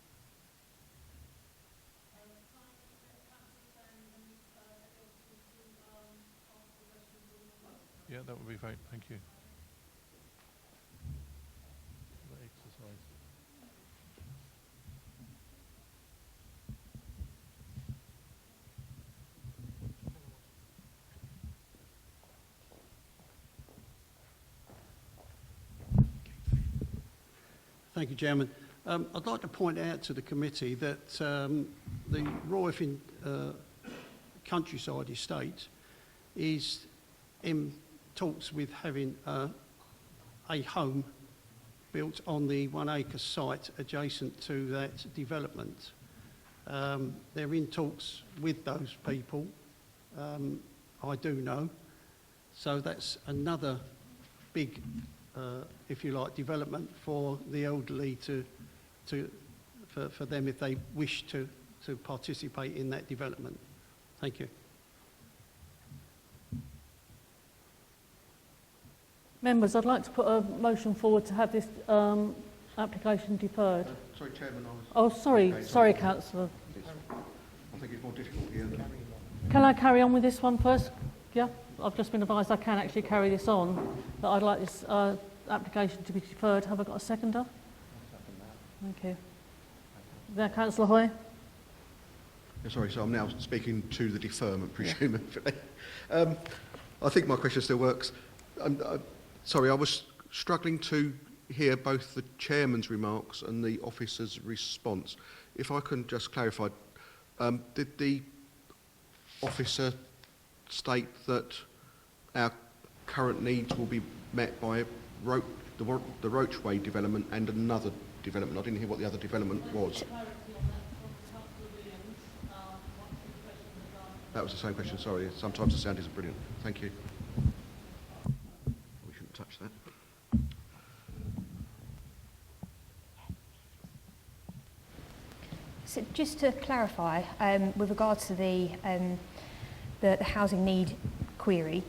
Yeah, that would be great. Thank you. The exercise. Thank you, Chairman. I'd like to point out to the committee that the Royal Effin Countryside Estate is in talks with having a home built on the 1 acre site adjacent to that development. They're in talks with those people, I do know. So that's another big, if you like, development for the elderly for them if they wish to participate in that development. Thank you. Members, I'd like to put a motion forward to have this application deferred. Sorry, Chairman, Oh, sorry, sorry, Councillor. I think it's more difficult here. Can I carry on with this one first? Yeah, I've just been advised I can actually carry this on, but I'd like this application to be deferred. Have I got a seconder? Thank you. There, Councillor Hoy. Yeah, sorry, so I'm now speaking to the deferment, presumably. I think my question still works. Sorry, I was struggling to hear both the chairman's remarks and the officer's response. If I can just clarify, did the officer state that our current needs will be met by the Roachway development and another development? I didn't hear what the other development was. That was the same question, sorry. Sometimes the sound isn't brilliant. Thank you. We shouldn't touch that. So just to clarify, with regards to the housing need query,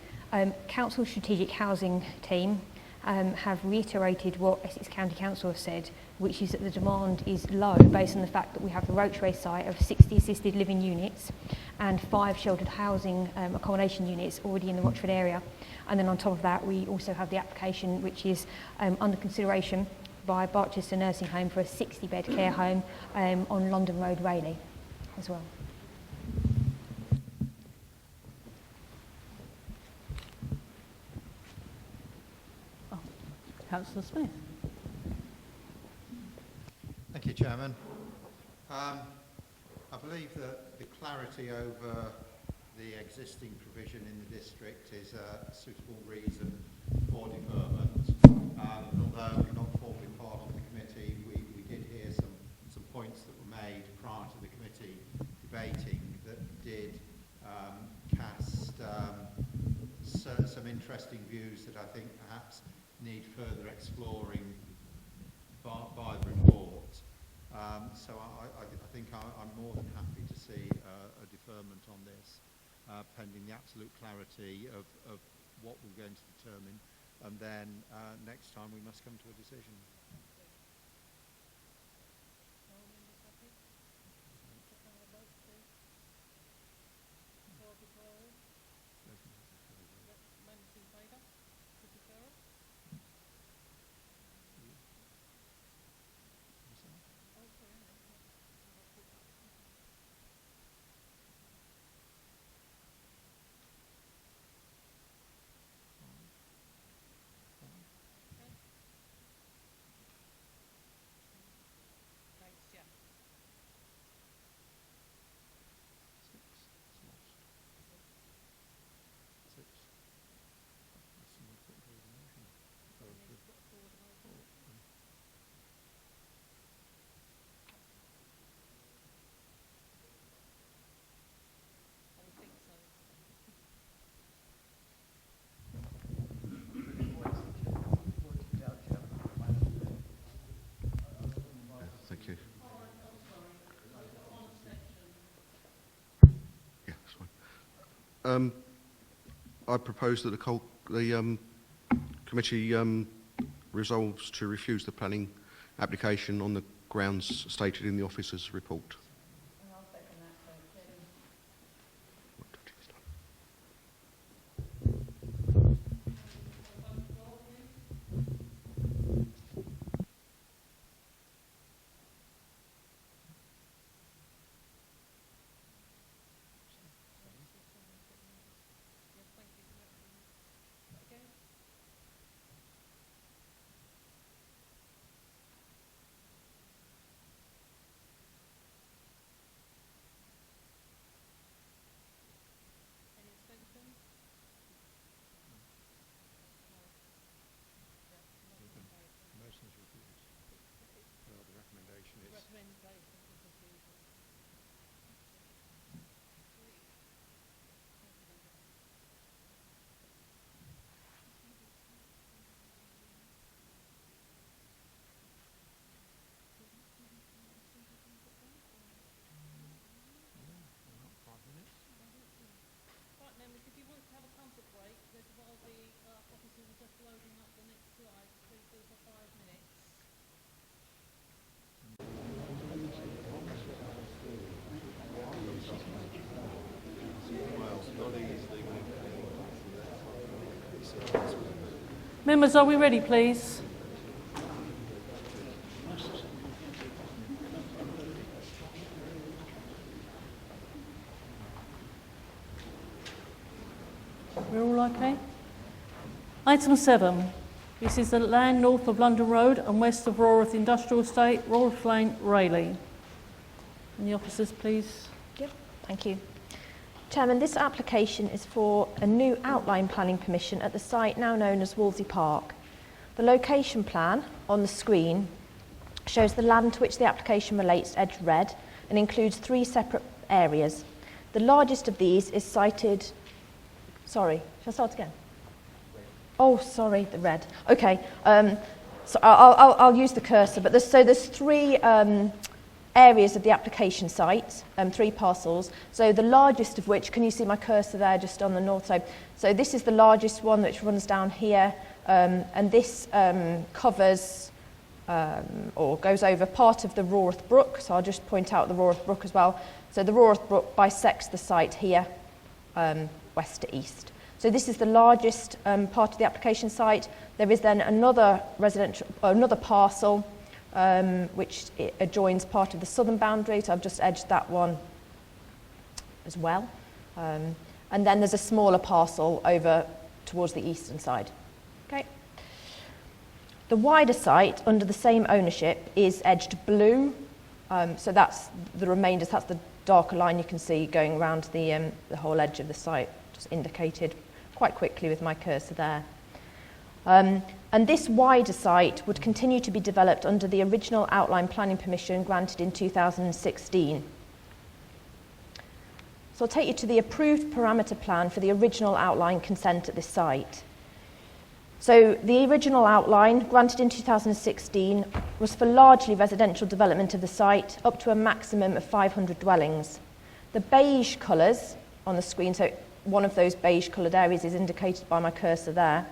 Council Strategic Housing team have reiterated what Essex County Council have said, which is that the demand is low based on the fact that we have the Roachray site of 60 assisted living units and 5 sheltered housing accommodation units already in the Rochford area. And then on top of that, we also have the application which is under consideration by Barchester Nursing Home for a 60-bed care home on London Road, Rayleigh as well. Councillor Smith. Thank you, Chairman. I believe that the clarity over the existing provision in the district is a suitable reason for deferment. Although we're not formally part of the committee, we did hear some points that were made prior to the committee debating that did cast some interesting views that I think perhaps need further exploring by the report. So I think I'm more than happy to see a deferment on this, pending the absolute clarity of what we're going to determine, and then next time we must come to a decision. Thank you. Yeah, that's fine. I propose that the committee resolves to refuse the planning application on the grounds stated in the officer's report. Members, are we ready, please? We're all okay? Item 7. This is the land north of London Road and west of Raworth Industrial Estate, Raworth Lane, Rayleigh. And the officers, please. Yep, thank you. Chairman, this application is for a new outline planning permission at the site now known as Wolsey Park. The location plan on the screen shows the land to which the application relates edged red and includes 3 separate areas. The largest of these is sited... Sorry, shall I start again? Oh, sorry, the red. Okay, so I'll use the cursor, but there's 3 areas of the application site, 3 parcels. So the largest of which, can you see my cursor there just on the north side? So this is the largest one which runs down here, and this covers or goes over part of the Rawth Brook. So I'll just point out the Rawth Brook as well. So the Rawth Brook bisects the site here, west to east. So this is the largest part of the application site. There is then another parcel which adjoins part of the southern boundary. So I've just edged that one as well. And then there's a smaller parcel over towards the eastern side. Okay. The wider site under the same ownership is edged blue. So that's the remainders, that's the darker line you can see going around the whole edge of the site, just indicated quite quickly with my cursor there. And this wider site would continue to be developed under the original outline planning permission granted in 2016. So I'll take you to the approved parameter plan for the original outline consent at this site. So the original outline granted in 2016 was for largely residential development of the site up to a maximum of 500 dwellings. The beige colours on the screen, so one of those beige coloured areas is indicated by my cursor there.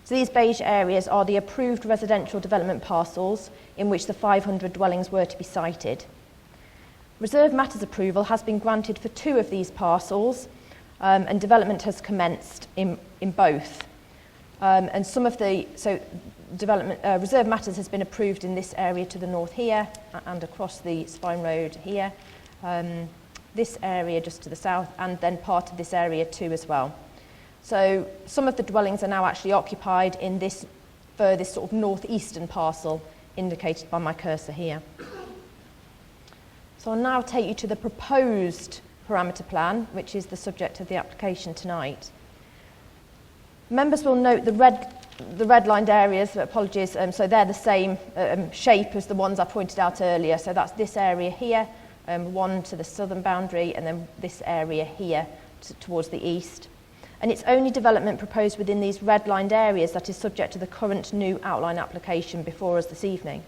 So these beige areas are the approved residential development parcels in which the 500 dwellings were to be sited. Reserve matters approval has been granted for 2 of these parcels, and development has commenced in both. And some of the reserve matters has been approved in this area to the north here and across the Spine Road here, this area just to the south, and then part of this area too as well. So some of the dwellings are now actually occupied in this furthest sort of northeastern parcel indicated by my cursor here. So I'll now take you to the proposed parameter plan, which is the subject of the application tonight. Members will note the red-lined areas, apologies, so they're the same shape as the ones I pointed out earlier. So that's this area here, one to the southern boundary, and then this area here towards the east. And it's only development proposed within these red-lined areas that is subject to the current new outline application before us this evening.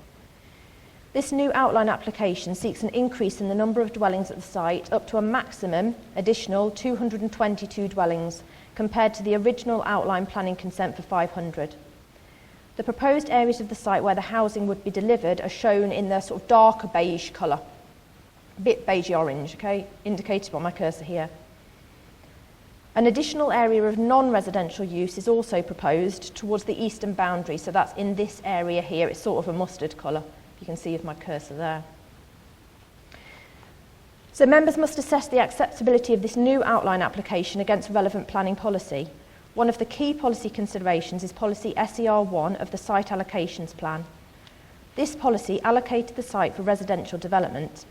This new outline application seeks an increase in the number of dwellings at the site up to a maximum additional 222 dwellings compared to the original outline planning consent for 500. The proposed areas of the site where the housing would be delivered are shown in the sort of darker beige colour, a bit beigey orange, okay, indicated by my cursor here. An additional area of non-residential use is also proposed towards the eastern boundary, so that's in this area here. It's sort of a mustard colour, you can see with my cursor there. So members must assess the acceptability of this new outline application against relevant planning policy. One of the key policy considerations is policy SER1 of the site allocations plan. This policy allocated the site for residential development.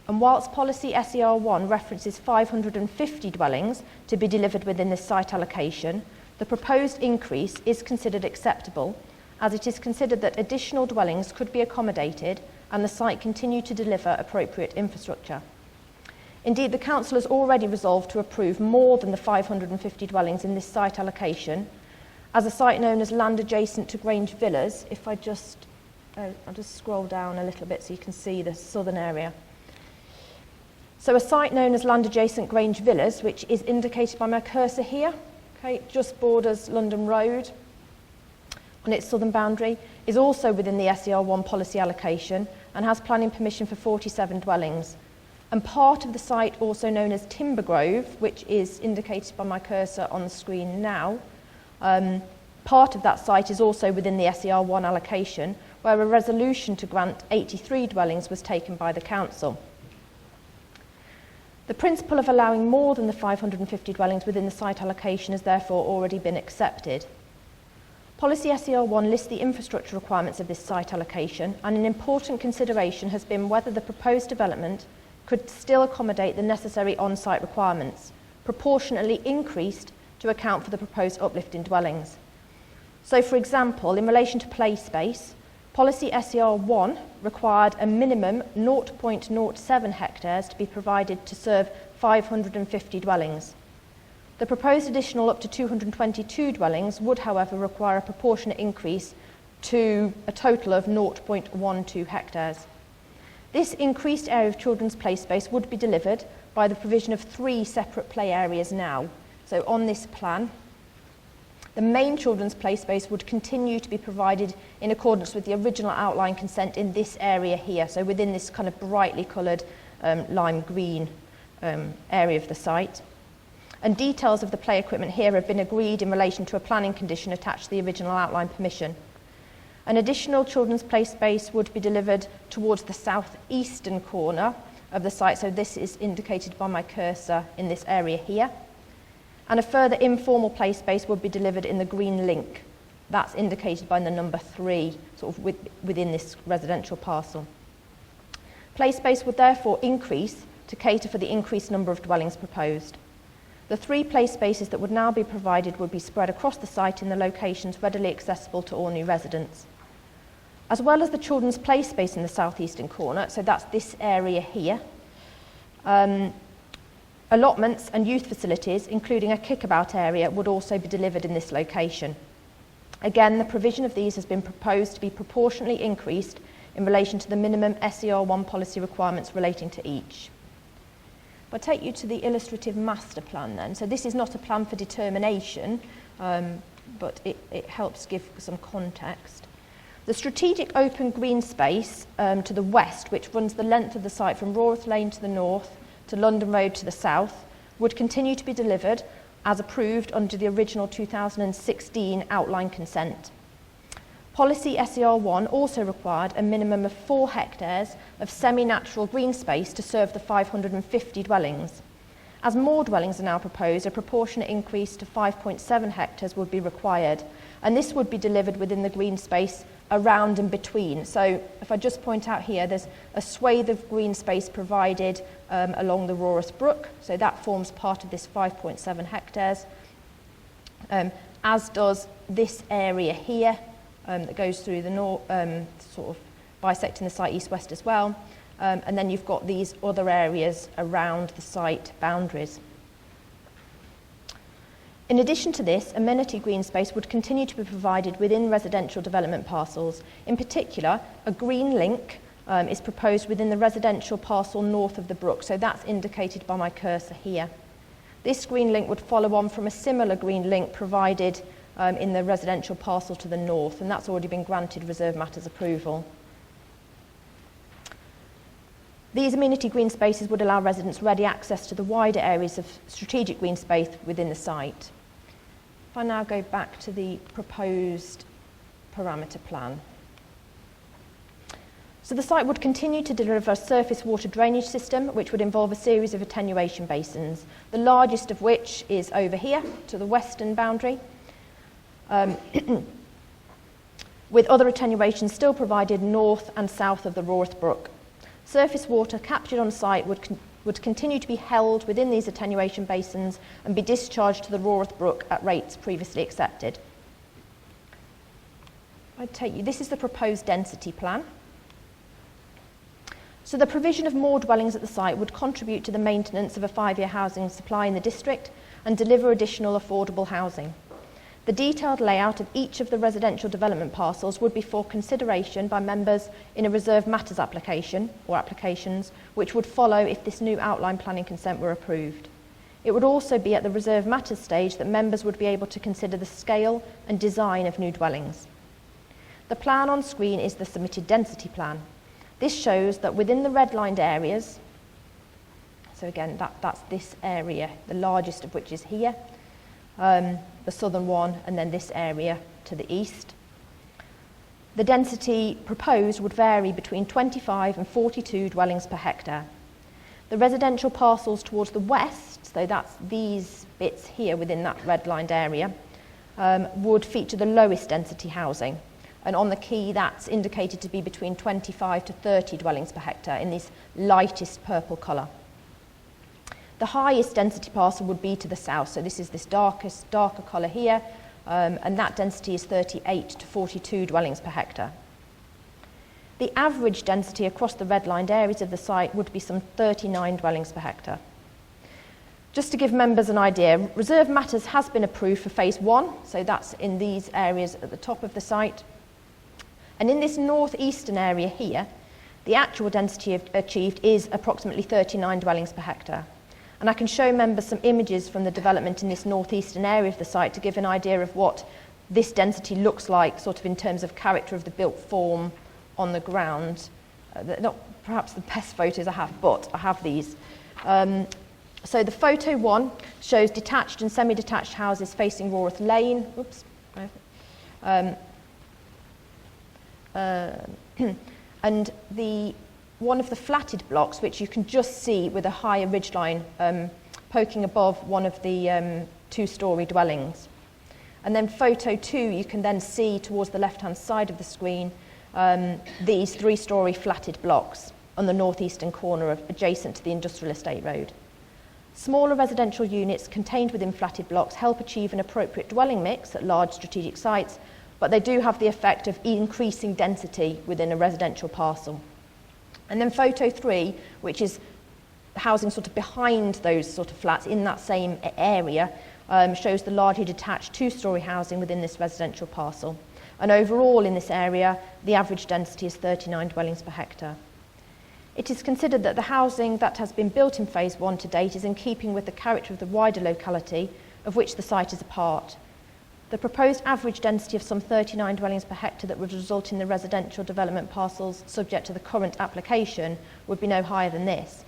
And whilst policy SER1 references 550 dwellings to be delivered within this site allocation, the proposed increase is considered acceptable, as it is considered that additional dwellings could be accommodated and the site continue to deliver appropriate infrastructure. Indeed, the Council has already resolved to approve more than the 550 dwellings in this site allocation, as a site known as land adjacent to Grange Villas. If I'll just scroll down a little bit so you can see the southern area. So a site known as land adjacent Grange Villas, which is indicated by my cursor here, okay, just borders London Road on its southern boundary, is also within the SER1 policy allocation and has planning permission for 47 dwellings. And part of the site, also known as Timber Grove, which is indicated by my cursor on the screen now, part of that site is also within the SER1 allocation, where a resolution to grant 83 dwellings was taken by the Council. The principle of allowing more than the 550 dwellings within the site allocation has therefore already been accepted. Policy SER1 lists the infrastructure requirements of this site allocation, and an important consideration has been whether the proposed development could still accommodate the necessary on-site requirements, proportionately increased to account for the proposed uplift in dwellings. So, for example, in relation to play space, policy SER1 required a minimum 0.07 hectares to be provided to serve 550 dwellings. The proposed additional up to 222 dwellings would, however, require a proportionate increase to a total of 0.12 hectares. This increased area of children's play space would be delivered by the provision of 3 separate play areas now. So on this plan, the main children's play space would continue to be provided in accordance with the original outline consent in this area here, so within this kind of brightly coloured lime green area of the site. And details of the play equipment here have been agreed in relation to a planning condition attached to the original outline permission. An additional children's play space would be delivered towards the southeastern corner of the site, so this is indicated by my cursor in this area here. And a further informal play space would be delivered in the green link. That's indicated by the number 3, sort of within this residential parcel. Play space would therefore increase to cater for the increased number of dwellings proposed. The 3 play spaces that would now be provided would be spread across the site in the locations readily accessible to all new residents. As well as the children's play space in the southeastern corner, so that's this area here, allotments and youth facilities, including a kickabout area, would also be delivered in this location. Again, the provision of these has been proposed to be proportionally increased in relation to the minimum SER1 policy requirements relating to each. I'll take you to the illustrative master plan then. So this is not a plan for determination, but it helps give some context. The strategic open green space to the west, which runs the length of the site from Raworth Lane to the north to London Road to the south, would continue to be delivered as approved under the original 2016 outline consent. Policy SER1 also required a minimum of 4 hectares of semi-natural green space to serve the 550 dwellings. As more dwellings are now proposed, a proportionate increase to 5.7 hectares would be required, and this would be delivered within the green space around and between. So if I just point out here, there's a swathe of green space provided along the Raworth Brook, so that forms part of this 5.7 hectares, as does this area here that goes through the north, sort of bisecting the site east-west as well, and then you've got these other areas around the site boundaries. In addition to this, amenity green space would continue to be provided within residential development parcels. In particular, a green link is proposed within the residential parcel north of the brook, so that's indicated by my cursor here. This green link would follow on from a similar green link provided in the residential parcel to the north, and that's already been granted Reserve Matters approval. These amenity green spaces would allow residents ready access to the wider areas of strategic green space within the site. If I now go back to the proposed parameter plan. So the site would continue to deliver a surface water drainage system, which would involve a series of attenuation basins, the largest of which is over here to the western boundary, with other attenuations still provided north and south of the Raworth Brook. Surface water captured on site would continue to be held within these attenuation basins and be discharged to the Raworth Brook at rates previously accepted. This is the proposed density plan. So the provision of more dwellings at the site would contribute to the maintenance of a 5-year housing supply in the district and deliver additional affordable housing. The detailed layout of each of the residential development parcels would be for consideration by members in a Reserve Matters application or applications, which would follow if this new outline planning consent were approved. It would also be at the Reserve Matters stage that members would be able to consider the scale and design of new dwellings. The plan on screen is the submitted density plan. This shows that within the redlined areas, so again, that's this area, the largest of which is here, the southern one, and then this area to the east. The density proposed would vary between 25 and 42 dwellings per hectare. The residential parcels towards the west, so that's these bits here within that redlined area, would feature the lowest density housing. And on the key, that's indicated to be between 25 to 30 dwellings per hectare in this lightest purple colour. The highest density parcel would be to the south, so this is this darker colour here, and that density is 38 to 42 dwellings per hectare. The average density across the redlined areas of the site would be some 39 dwellings per hectare. Just to give members an idea, Reserve Matters has been approved for phase 1, so that's in these areas at the top of the site. And in this northeastern area here, The actual density achieved is approximately 39 dwellings per hectare. And I can show members some images from the development in this northeastern area of the site to give an idea of what this density looks like, sort of in terms of character of the built form on the ground. Not perhaps the best photos I have, but I have these. So the photo one shows detached and semi-detached houses facing Rawrath Lane. Oops. And one of the flatted blocks, which you can just see with a higher ridgeline poking above one of the two-storey dwellings. And then photo 2, you can then see towards the left-hand side of the screen these three-storey flatted blocks on the northeastern corner adjacent to the industrial estate road. Smaller residential units contained within flatted blocks help achieve an appropriate dwelling mix at large strategic sites, but they do have the effect of increasing density within a residential parcel. And then photo 3, which is housing sort of behind those sort of flats in that same area, shows the largely detached two-storey housing within this residential parcel. And overall in this area, the average density is 39 dwellings per hectare. It is considered that the housing that has been built in phase 1 to date is in keeping with the character of the wider locality of which the site is a part. The proposed average density of some 39 dwellings per hectare that would result in the residential development parcels subject to the current application would be no higher than this.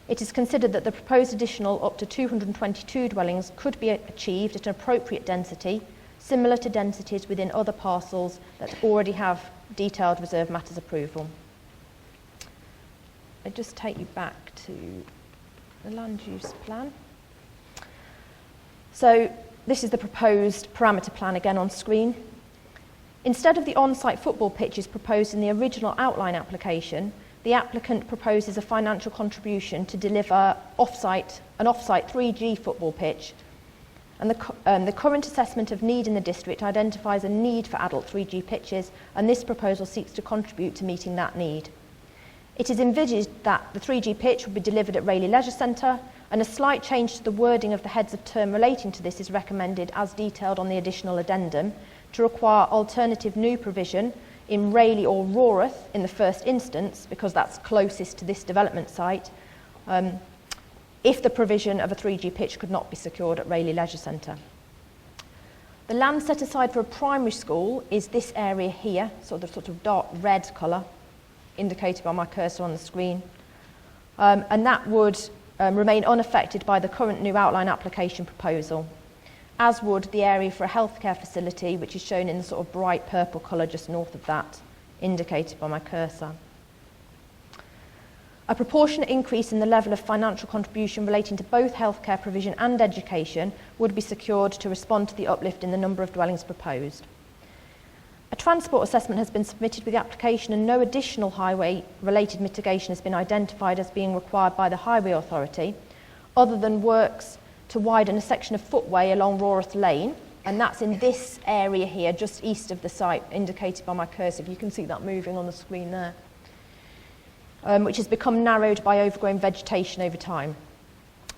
It is considered that the proposed additional up to 222 dwellings could be achieved at an appropriate density, similar to densities within other parcels that already have detailed reserve matters approval. I just take you back to the land use plan. So this is the proposed parameter plan again on screen. Instead of the on-site football pitches proposed in the original outline application, the applicant proposes a financial contribution to deliver an off-site 3G football pitch. And the current assessment of need in the district identifies a need for adult 3G pitches, and this proposal seeks to contribute to meeting that need. It is envisaged that the 3G pitch will be delivered at Rayleigh Leisure Centre, and a slight change to the wording of the heads of term relating to this is recommended as detailed on the additional addendum to require alternative new provision in Rayleigh or Rawrath in the first instance, because that's closest to this development site, if the provision of a 3G pitch could not be secured at Rayleigh Leisure Centre. The land set aside for a primary school is this area here, sort of dark red colour, indicated by my cursor on the screen, and that would remain unaffected by the current new outline application proposal, as would the area for a healthcare facility, which is shown in the sort of bright purple colour just north of that, indicated by my cursor. A proportionate increase in the level of financial contribution relating to both healthcare provision and education would be secured to respond to the uplift in the number of dwellings proposed. A transport assessment has been submitted with the application, and no additional highway-related mitigation has been identified as being required by the Highway Authority, other than works to widen a section of footway along Rawrath Lane, and that's in this area here, just east of the site, indicated by my cursor. If you can see that moving on the screen there, which has become narrowed by overgrown vegetation over time.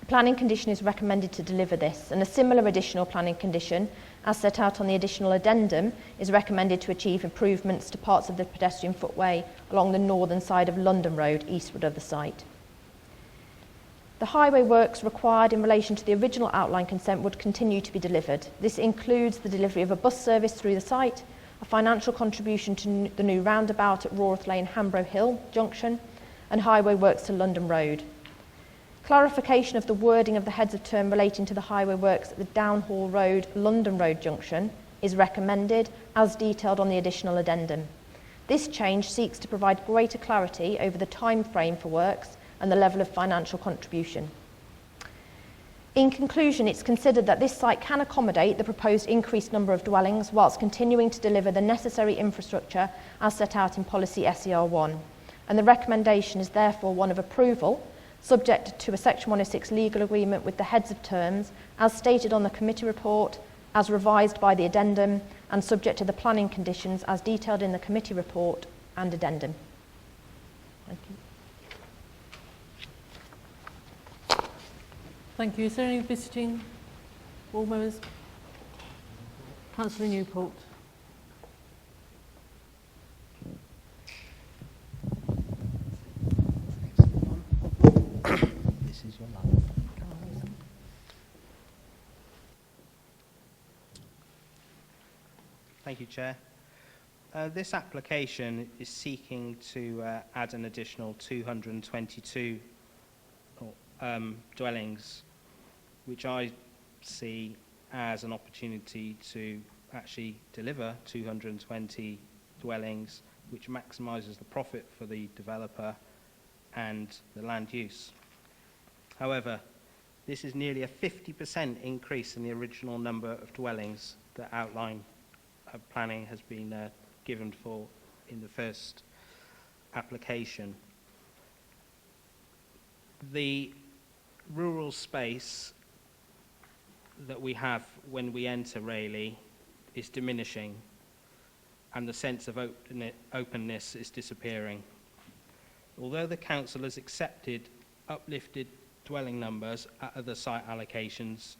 A planning condition is recommended to deliver this, and a similar additional planning condition, as set out on the additional addendum, is recommended to achieve improvements to parts of the pedestrian footway along the northern side of London Road, eastward of the site. The highway works required in relation to the original outline consent would continue to be delivered. This includes the delivery of a bus service through the site, a financial contribution to the new roundabout at Rawrath Lane, Hambro Hill Junction, and highway works to London Road. Clarification of the wording of the heads of term relating to the highway works at the Downhall Road, London Road junction is recommended as detailed on the additional addendum. This change seeks to provide greater clarity over the time frame for works and the level of financial contribution. In conclusion, it's considered that this site can accommodate the proposed increased number of dwellings whilst continuing to deliver the necessary infrastructure as set out in Policy SER1, and the recommendation is therefore one of approval, subject to a Section 106 legal agreement with the heads of terms, as stated on the committee report, as revised by the addendum, and subject to the planning conditions as detailed in the committee report and addendum. Thank you. Thank you. Is there any visiting board members? Councillor Newport. Thank you, Chair. This application is seeking to add an additional 222 dwellings, which I see as an opportunity to actually deliver 220 dwellings, which maximises the profit for the developer and the land use. However, this is nearly a 50% increase in the original number of dwellings that outline planning has been given for in the first application. The rural space that we have when we enter Rayleigh is diminishing, and the sense of openness is disappearing. Although the council has accepted uplifted dwelling numbers at other site allocations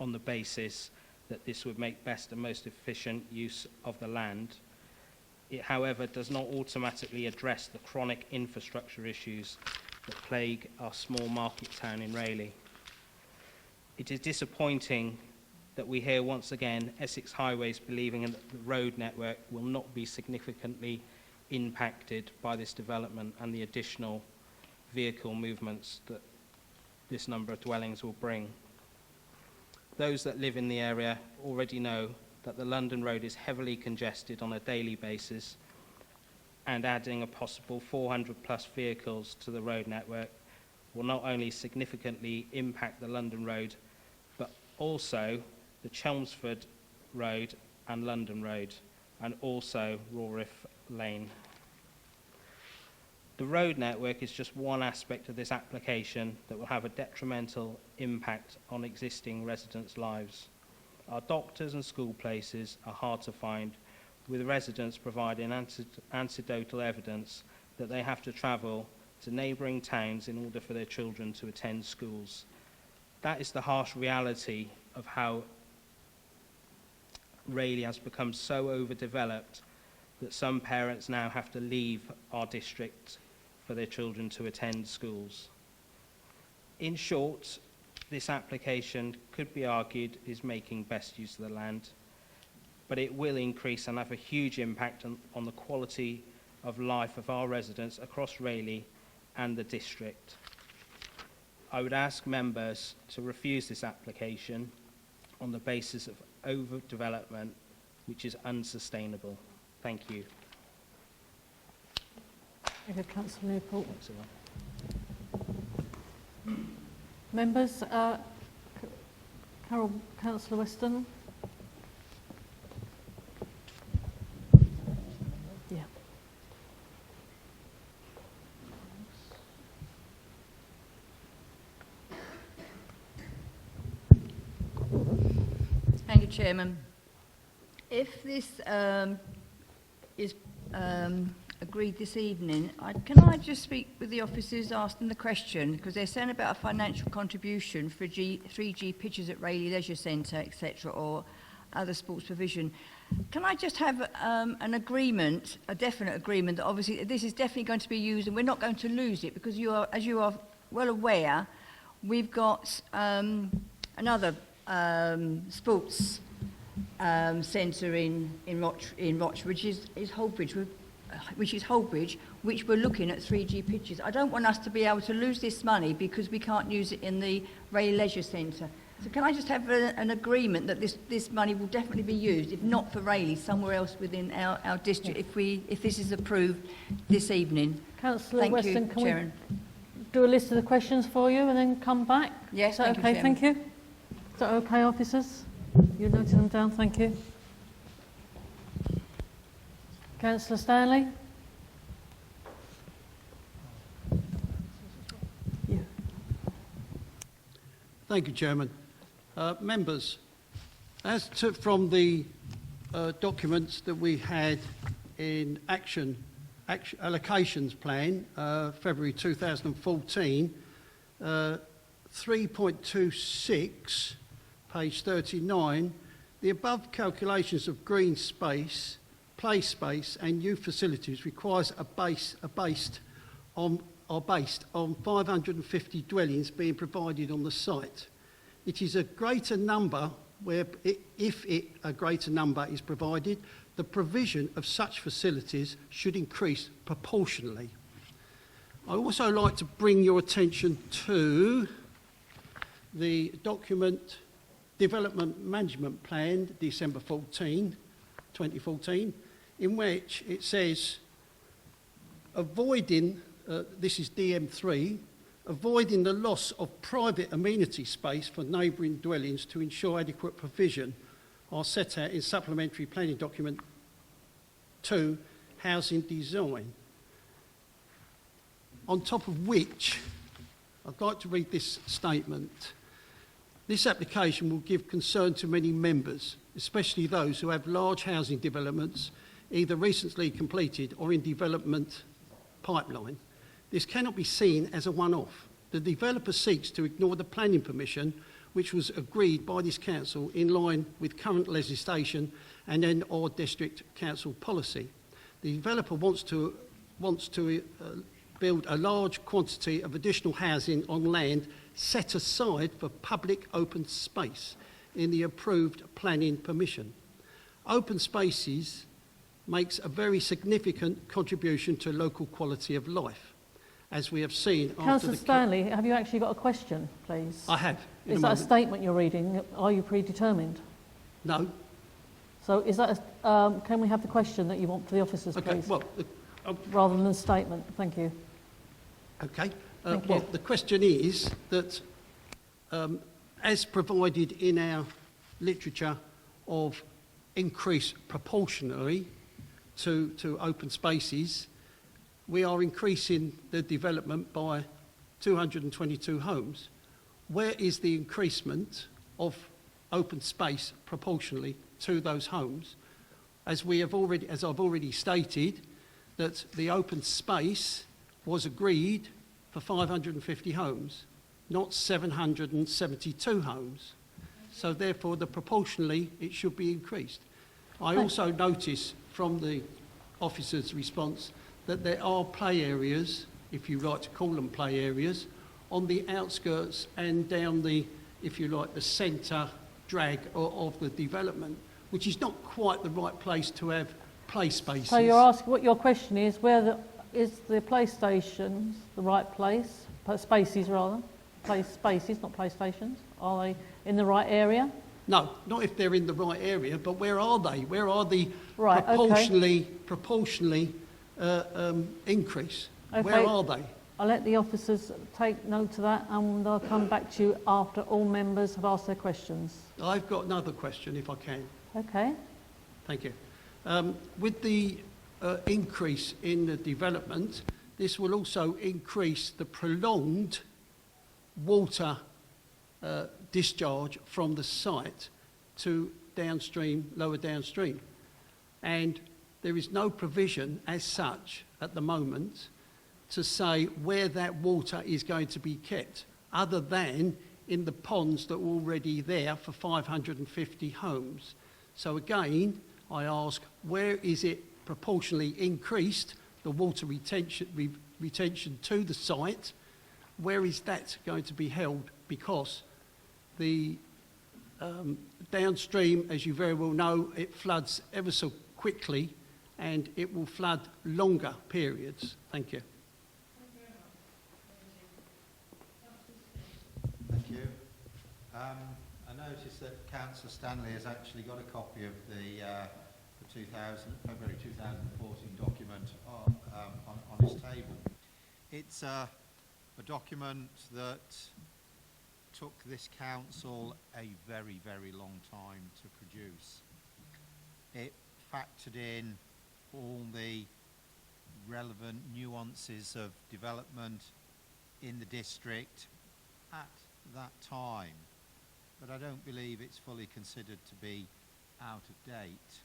on the basis that this would make best and most efficient use of the land, it, however, does not automatically address the chronic infrastructure issues that plague our small market town in Rayleigh. It is disappointing that we hear once again Essex Highways believing that the road network will not be significantly impacted by this development and the additional vehicle movements that this number of dwellings will bring. Those that live in the area already know that the London Road is heavily congested on a daily basis, and adding a possible 400 plus vehicles to the road network will not only significantly impact the London Road, but also the Chelmsford Road and London Road, and also Rawriff Lane. The road network is just one aspect of this application that will have a detrimental impact on existing residents' lives. Our doctors and school places are hard to find, with residents providing anecdotal evidence that they have to travel to neighbouring towns in order for their children to attend schools. That is the harsh reality of how Rayleigh has become so overdeveloped that some parents now have to leave our district for their children to attend schools. In short, this application could be argued is making best use of the land, but it will increase and have a huge impact on the quality of life of our residents across Rayleigh and the district. I would ask members to refuse this application on the basis of overdevelopment, which is unsustainable. Thank you. Thank you, Councillor Newport. Members, Councillor Weston. Yeah. Thank you, Chairman. If this is agreed this evening, can I just speak with the officers, ask them the question, because they're saying about a financial contribution for 3G pitches at Rayleigh Leisure Centre, etc., or other sports provision. Can I just have an agreement, a definite agreement, that obviously this is definitely going to be used and we're not going to lose it, because you are, as you are well aware, we've got another sports centre in Rochford, which is Holbridge, which we're looking at 3G pitches. I don't want us to be able to lose this money because we can't use it in the Rayleigh Leisure Centre. So can I just have an agreement that this money will definitely be used, if not for Rayleigh, somewhere else within our district, if this is approved this evening? Councillor Weston, can we do a list of the questions for you and then come back? Yes, is that okay? Thank you. Is that okay, officers? You noted them down, thank you. Councillor Stanley? Yeah. Thank you, Chairman. Members, from the documents that we had in allocations plan, February 2014, 3.26, page 39, the above calculations of green space, play space and youth facilities are based on 550 dwellings being provided on the site. It is a greater number where if a greater number is provided, the provision of such facilities should increase proportionally. I also like to bring your attention to the document Development Management Plan, December 2014, in which it says, avoiding, this is DM3, avoiding the loss of private amenity space for neighbouring dwellings to ensure adequate provision are set out in Supplementary Planning Document 2, Housing Design. On top of which, I'd like to read this statement. This application will give concern to many members, especially those who have large housing developments, either recently completed or in development pipeline. This cannot be seen as a one-off. The developer seeks to ignore the planning permission which was agreed by this council in line with current legislation and then our district council policy. The developer wants to build a large quantity of additional housing on land set aside for public open space in the approved planning permission. Open spaces makes a very significant contribution to local quality of life, as we have seen after Councillor Stanley, have you actually got a question, please? I have. Is that a statement you're reading? Are you predetermined? No. So is that can we have the question that you want for the officers, please? Well, rather than the statement. Thank you. Okay. Thank well, you. the question is that, as provided in our literature of increase proportionally to open spaces, we are increasing the development by 222 homes. Where is the increasement of open space proportionally to those homes? As I've already stated, that the open space was agreed for 550 homes, not 772 homes. So therefore, proportionally, it should be increased. I also notice from the officer's response that there are play areas, if you like to call them play areas, on the outskirts and down the, if you like, the centre drag of the development, which is not quite the right place to have play spaces. So you're asking, what your question is, is the PlayStations the right place? Spaces rather, play spaces, not PlayStations. Are they in the right area? No, not if they're in the right area, but where are they? Where are the right, proportionally increase? Okay. Where are they? I'll let the officers take note of that and I'll come back to you after all members have asked their questions. I've got another question if I can. Okay. Thank you. With the increase in the development, this will also increase the prolonged water discharge from the site to downstream, lower downstream. And there is no provision as such at the moment to say where that water is going to be kept, other than in the ponds that are already there for 550 homes. So again, I ask, where is it proportionally increased, the water retention to the site? Where is that going to be held? Because the downstream, as you very well know, it floods ever so quickly and it will flood longer periods. Thank you. Thank you. I noticed that Councillor Stanley has actually got a copy of the February 2014 document on his table. It's a document that took this council a very, very long time to produce. It factored in all the relevant nuances of development in the district at that time, but I don't believe it's fully considered to be out of date.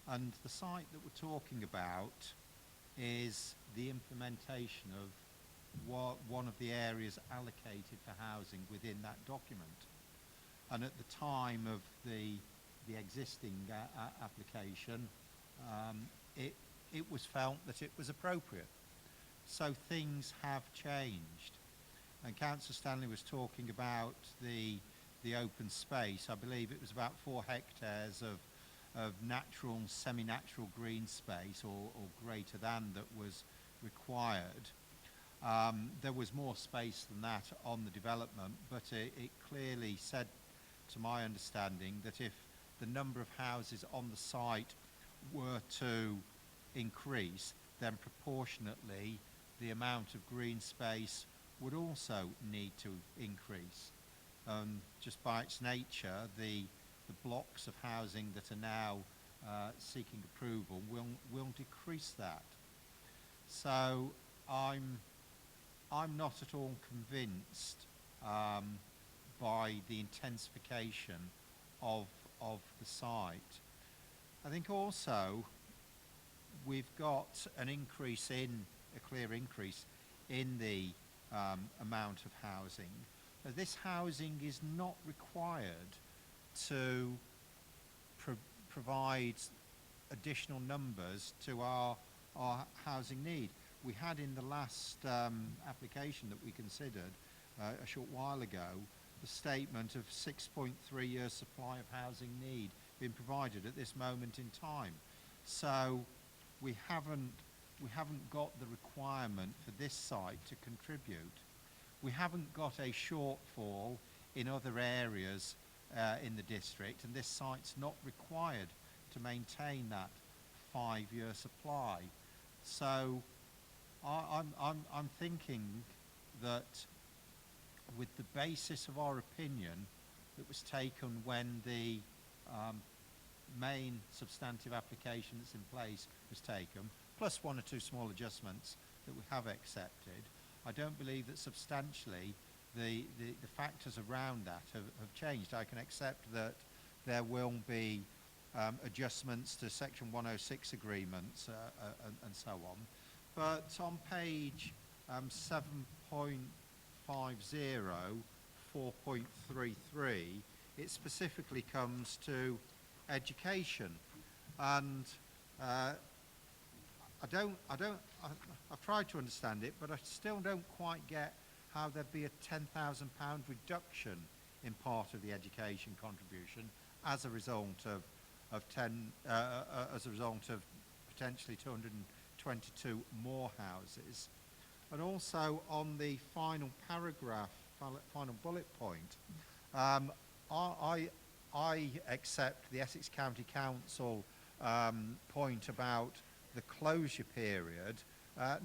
And the site that we're talking about is the implementation of one of the areas allocated for housing within that document. And at the time of the existing application, it was felt that it was appropriate. So things have changed. And Councillor Stanley was talking about the the open space. I believe it was about 4 hectares of natural and semi-natural green space or greater than that was required. There was more space than that on the development, but it clearly said, to my understanding, that if the number of houses on the site were to increase, then proportionately the amount of green space would also need to increase. Just by its nature, the blocks of housing that are now seeking approval will decrease that. So I'm not at all convinced by the intensification of the site. I think also we've got a clear increase in the amount of housing. This housing is not required to provide additional numbers to our housing need. We had in the last application that we considered a short while ago the statement of 6.3 years supply of housing need being provided at this moment in time. So we haven't got the requirement for this site to contribute. We haven't got a shortfall in other areas in the district, and this site's not required to maintain that 5-year supply. So I'm thinking that with the basis of our opinion that was taken when the main substantive application that's in place was taken, plus 1 or 2 small adjustments that we have accepted, I don't believe that substantially the factors around that have changed. I can accept that there will be adjustments to Section 106 agreements and so on. But on page 7.50, 4.33, it specifically comes to education. And I've tried to understand it, but I still don't quite get how there'd be a £10,000 reduction in part of the education contribution as a result of potentially 222 more houses. And also on the final paragraph, final bullet point, I accept the Essex County Council point about the closure period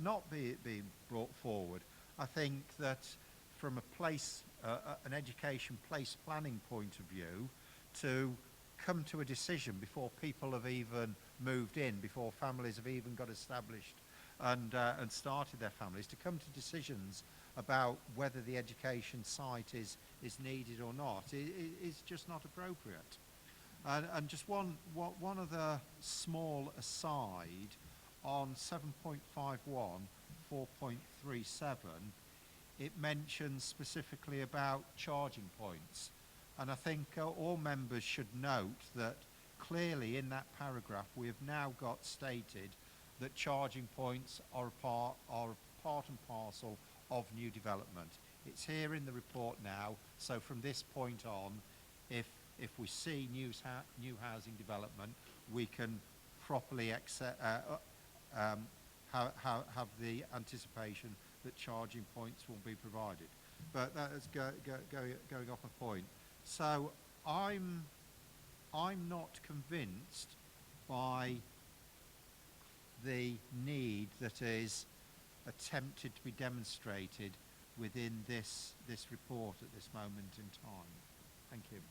not being brought forward. I think that from an education place planning point of view, to come to a decision before people have even moved in, before families have even got established and started their families, to come to decisions about whether the education site is needed or not is just not appropriate. And just one other small aside on 7.51, 4.37, it mentions specifically about charging points. And I think all members should note that clearly in that paragraph we have now got stated that charging points are a part and parcel of new development. It's here in the report now, so from this point on, if we see new housing development, we can properly have the anticipation that charging points will be provided. But that is going off a point. So I'm not convinced by the need that is attempted to be demonstrated within this report at this moment in time. Thank you.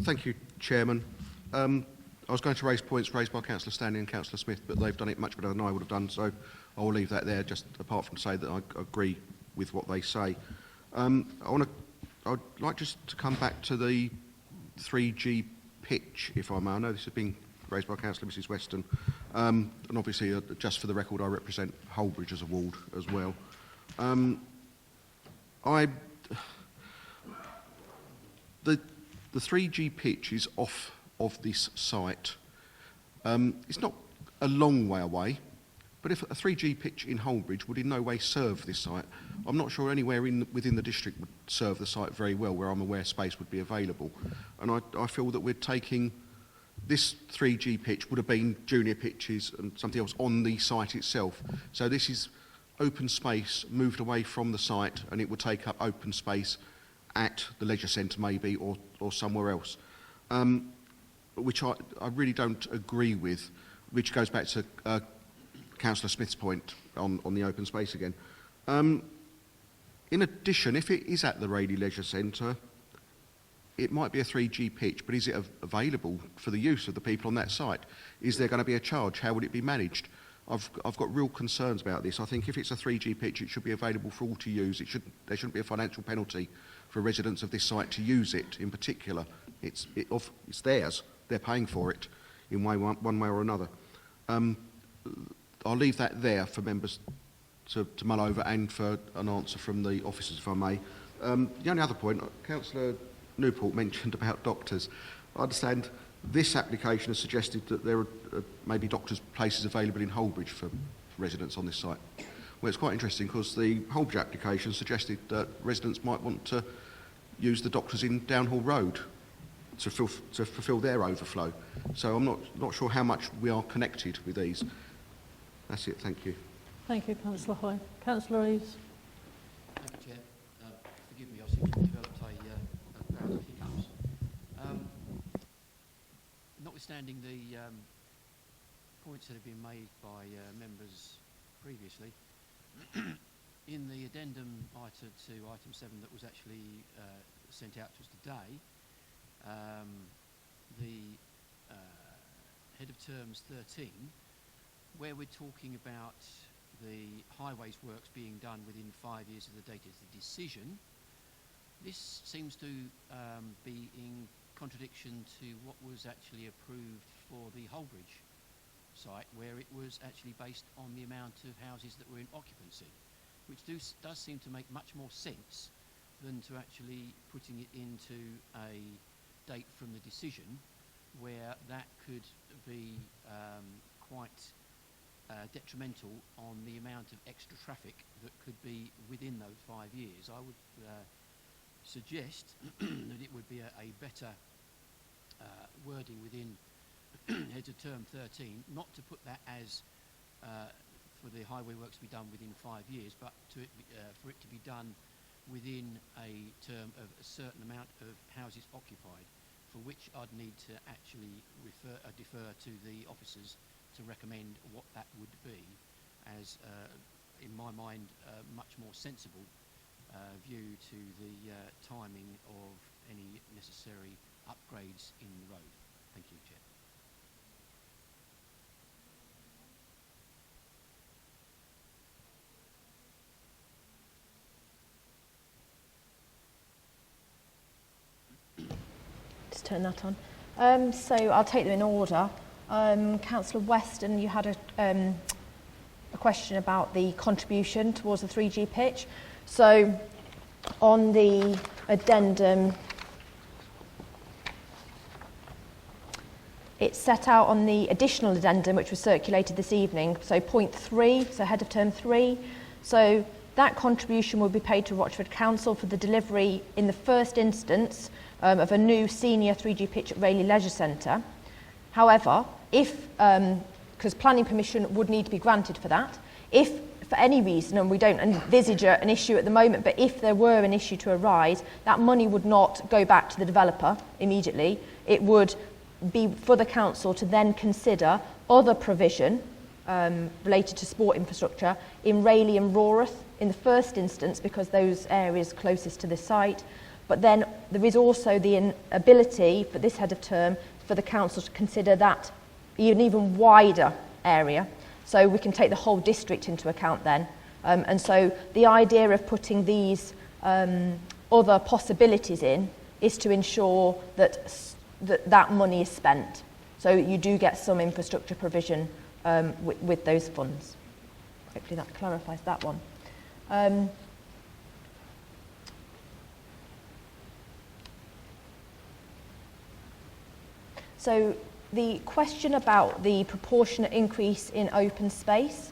Thank you, Chairman. I was going to raise points raised by Councillor Stanley and Councillor Smith, but they've done it much better than I would have done, so I will leave that there, just apart from to say that I agree with what they say. I'd like just to come back to the 3G pitch, if I may. I know this has been raised by Councillor Mrs Weston, and obviously, just for the record, I represent Holbridge as a ward as well. The 3G pitch is off of this site. It's not a long way away, but if a 3G pitch in Holbridge would in no way serve this site, I'm not sure anywhere within the district would serve the site very well where I'm aware space would be available. And I feel that we're taking this 3G pitch would have been junior pitches and something else on the site itself. So this is open space moved away from the site, and it would take up open space at the leisure centre maybe or somewhere else, which I really don't agree with, which goes back to Councillor Smith's point on the open space again. In addition, if it is at the Rayleigh Leisure Centre, it might be a 3G pitch, but is it available for the use of the people on that site? Is there going to be a charge? How would it be managed? I've got real concerns about this. I think if it's a 3G pitch, it should be available for all to use. There shouldn't be a financial penalty for residents of this site to use it in particular. It's theirs. They're paying for it in one way or another. I'll leave that there for members to mull over and for an answer from the officers, if I may. The only other point, Councillor Newport mentioned about doctors. I understand this application has suggested that there are maybe doctors' places available in Holbridge for residents on this site. Well, it's quite interesting because the Holbridge application suggested that residents might want to use the doctors in Downhall Road to fulfil their overflow. So I'm not sure how much we are connected with these. That's it, thank you. Thank you, Councillor Hoy. Councillor Eaves. Thank you, Chair. Forgive me, I seem to have developed a bout of hiccups. Notwithstanding the points that have been made by members previously, in the addendum to item 7 that was actually sent out to us today, the head of terms 13, where we're talking about the highways works being done within 5 years of the date of the decision, this seems to be in contradiction to what was actually approved for the Holbridge site, where it was actually based on the amount of houses that were in occupancy, which does seem to make much more sense than to actually putting it into a date from the decision, where that could be quite detrimental on the amount of extra traffic that could be within those 5 years. I would suggest that it would be a better wording within heads of term 13, not to put that as for the highway works to be done within 5 years, but for it to be done within a term of a certain amount of houses occupied, for which I'd need to actually defer to the officers to recommend what that would be, as in my mind a much more sensible view to the timing of any necessary upgrades in the road. Thank you, Chair. Just turn that on. So I'll take them in order. Councillor Weston, you had a question about the contribution towards the 3G pitch. So on the addendum, it's set out on the additional addendum which was circulated this evening. So point 3, so head of term 3. So that contribution will be paid to Rochford Council for the delivery in the first instance of a new senior 3G pitch at Rayleigh Leisure Centre. However, if, because planning permission would need to be granted for that, if for any reason, and we don't envisage an issue at the moment, but if there were an issue to arise, that money would not go back to the developer immediately. It would be for the council to then consider other provision related to sport infrastructure in Rayleigh and Rorath in the first instance, because those areas closest to the site. But then there is also the ability for this head of term for the council to consider that an even wider area. So we can take the whole district into account then. And so the idea of putting these other possibilities in is to ensure that that money is spent. So you do get some infrastructure provision with those funds. Hopefully that clarifies that one. So the question about the proportionate increase in open space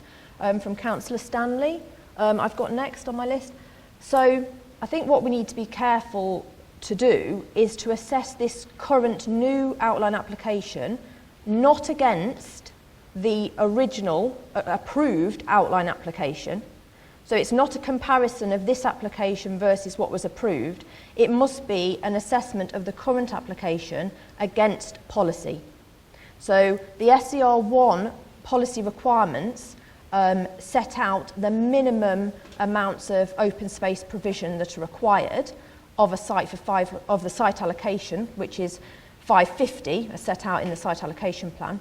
from Councillor Stanley, I've got next on my list. So I think what we need to be careful to do is to assess this current new outline application not against the original approved outline application. So it's not a comparison of this application versus what was approved. It must be an assessment of the current application against policy. So the SCR1 policy requirements set out the minimum amounts of open space provision that are required of a site of the site allocation, which is 550, as set out in the site allocation plan.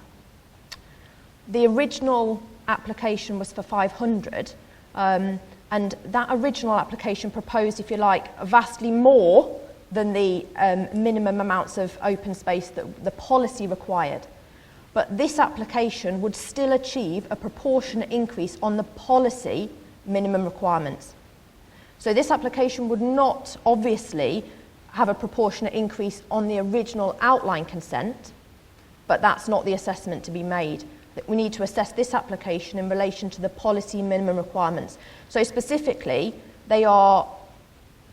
The original application was for 500, and that original application proposed, if you like, vastly more than the minimum amounts of open space that the policy required. But this application would still achieve a proportionate increase on the policy minimum requirements. So this application would not obviously have a proportionate increase on the original outline consent, but that's not the assessment to be made. That we need to assess this application in relation to the policy minimum requirements. So specifically, they are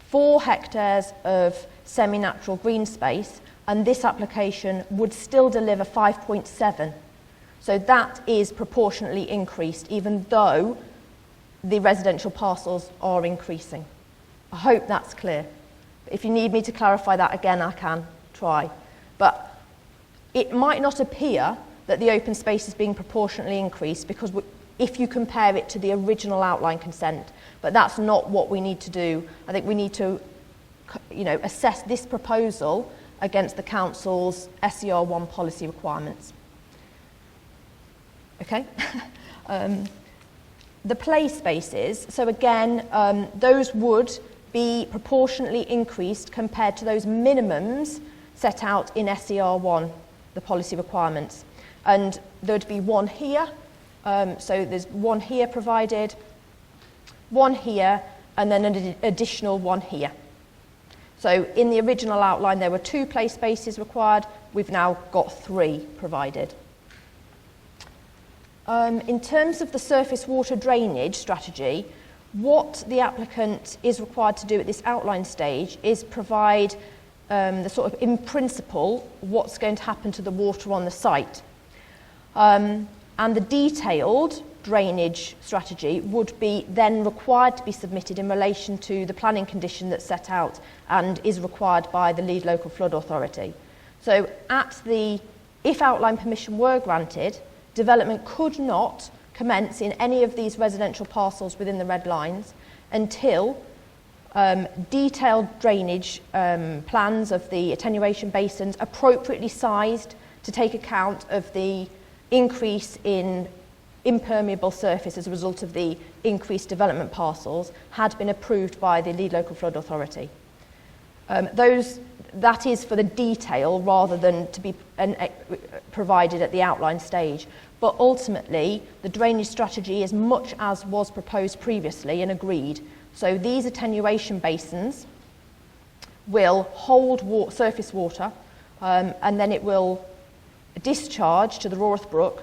4 hectares of semi-natural green space, and this application would still deliver 5.7. So that is proportionately increased, even though the residential parcels are increasing. I hope that's clear. If you need me to clarify that again, I can try. But it might not appear that the open space is being proportionately increased because if you compare it to the original outline consent, but that's not what we need to do. I think we need to, assess this proposal against the council's SCR1 policy requirements. Okay. The play spaces, so again, those would be proportionately increased compared to those minimums set out in SCR1, the policy requirements. And there'd be one here, so there's one here provided, one here, and then an additional one here. So in the original outline there were 2 play spaces required, we've now got 3 provided. In terms of the surface water drainage strategy, what the applicant is required to do at this outline stage is provide the sort of, in principle, what's going to happen to the water on the site. And the detailed drainage strategy would be then required to be submitted in relation to the planning condition that's set out and is required by the lead local flood authority. So if outline permission were granted, development could not commence in any of these residential parcels within the red lines until detailed drainage plans of the attenuation basins appropriately sized to take account of the increase in impermeable surface as a result of the increased development parcels had been approved by the lead local flood authority. That is for the detail rather than to be provided at the outline stage. But ultimately, the drainage strategy is much as was proposed previously and agreed. So these attenuation basins will hold surface water and then it will discharge to the Rorth Brook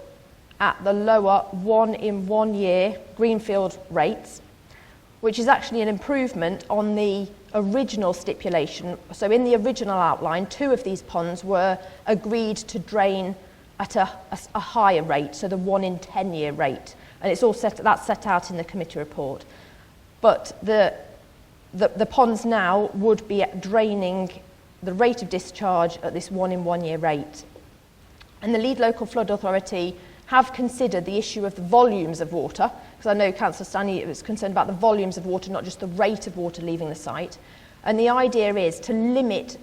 at the lower 1 in 1 year greenfield rates, which is actually an improvement on the original stipulation. So in the original outline, 2 of these ponds were agreed to drain at a higher rate, so the 1 in 10 year rate. And it's all that's set out in the committee report. But the ponds now would be draining the rate of discharge at this 1 in 1 year rate. And the lead local flood authority have considered the issue of the volumes of water, because I know Councillor Stanley was concerned about the volumes of water, not just the rate of water leaving the site. And the idea is to limit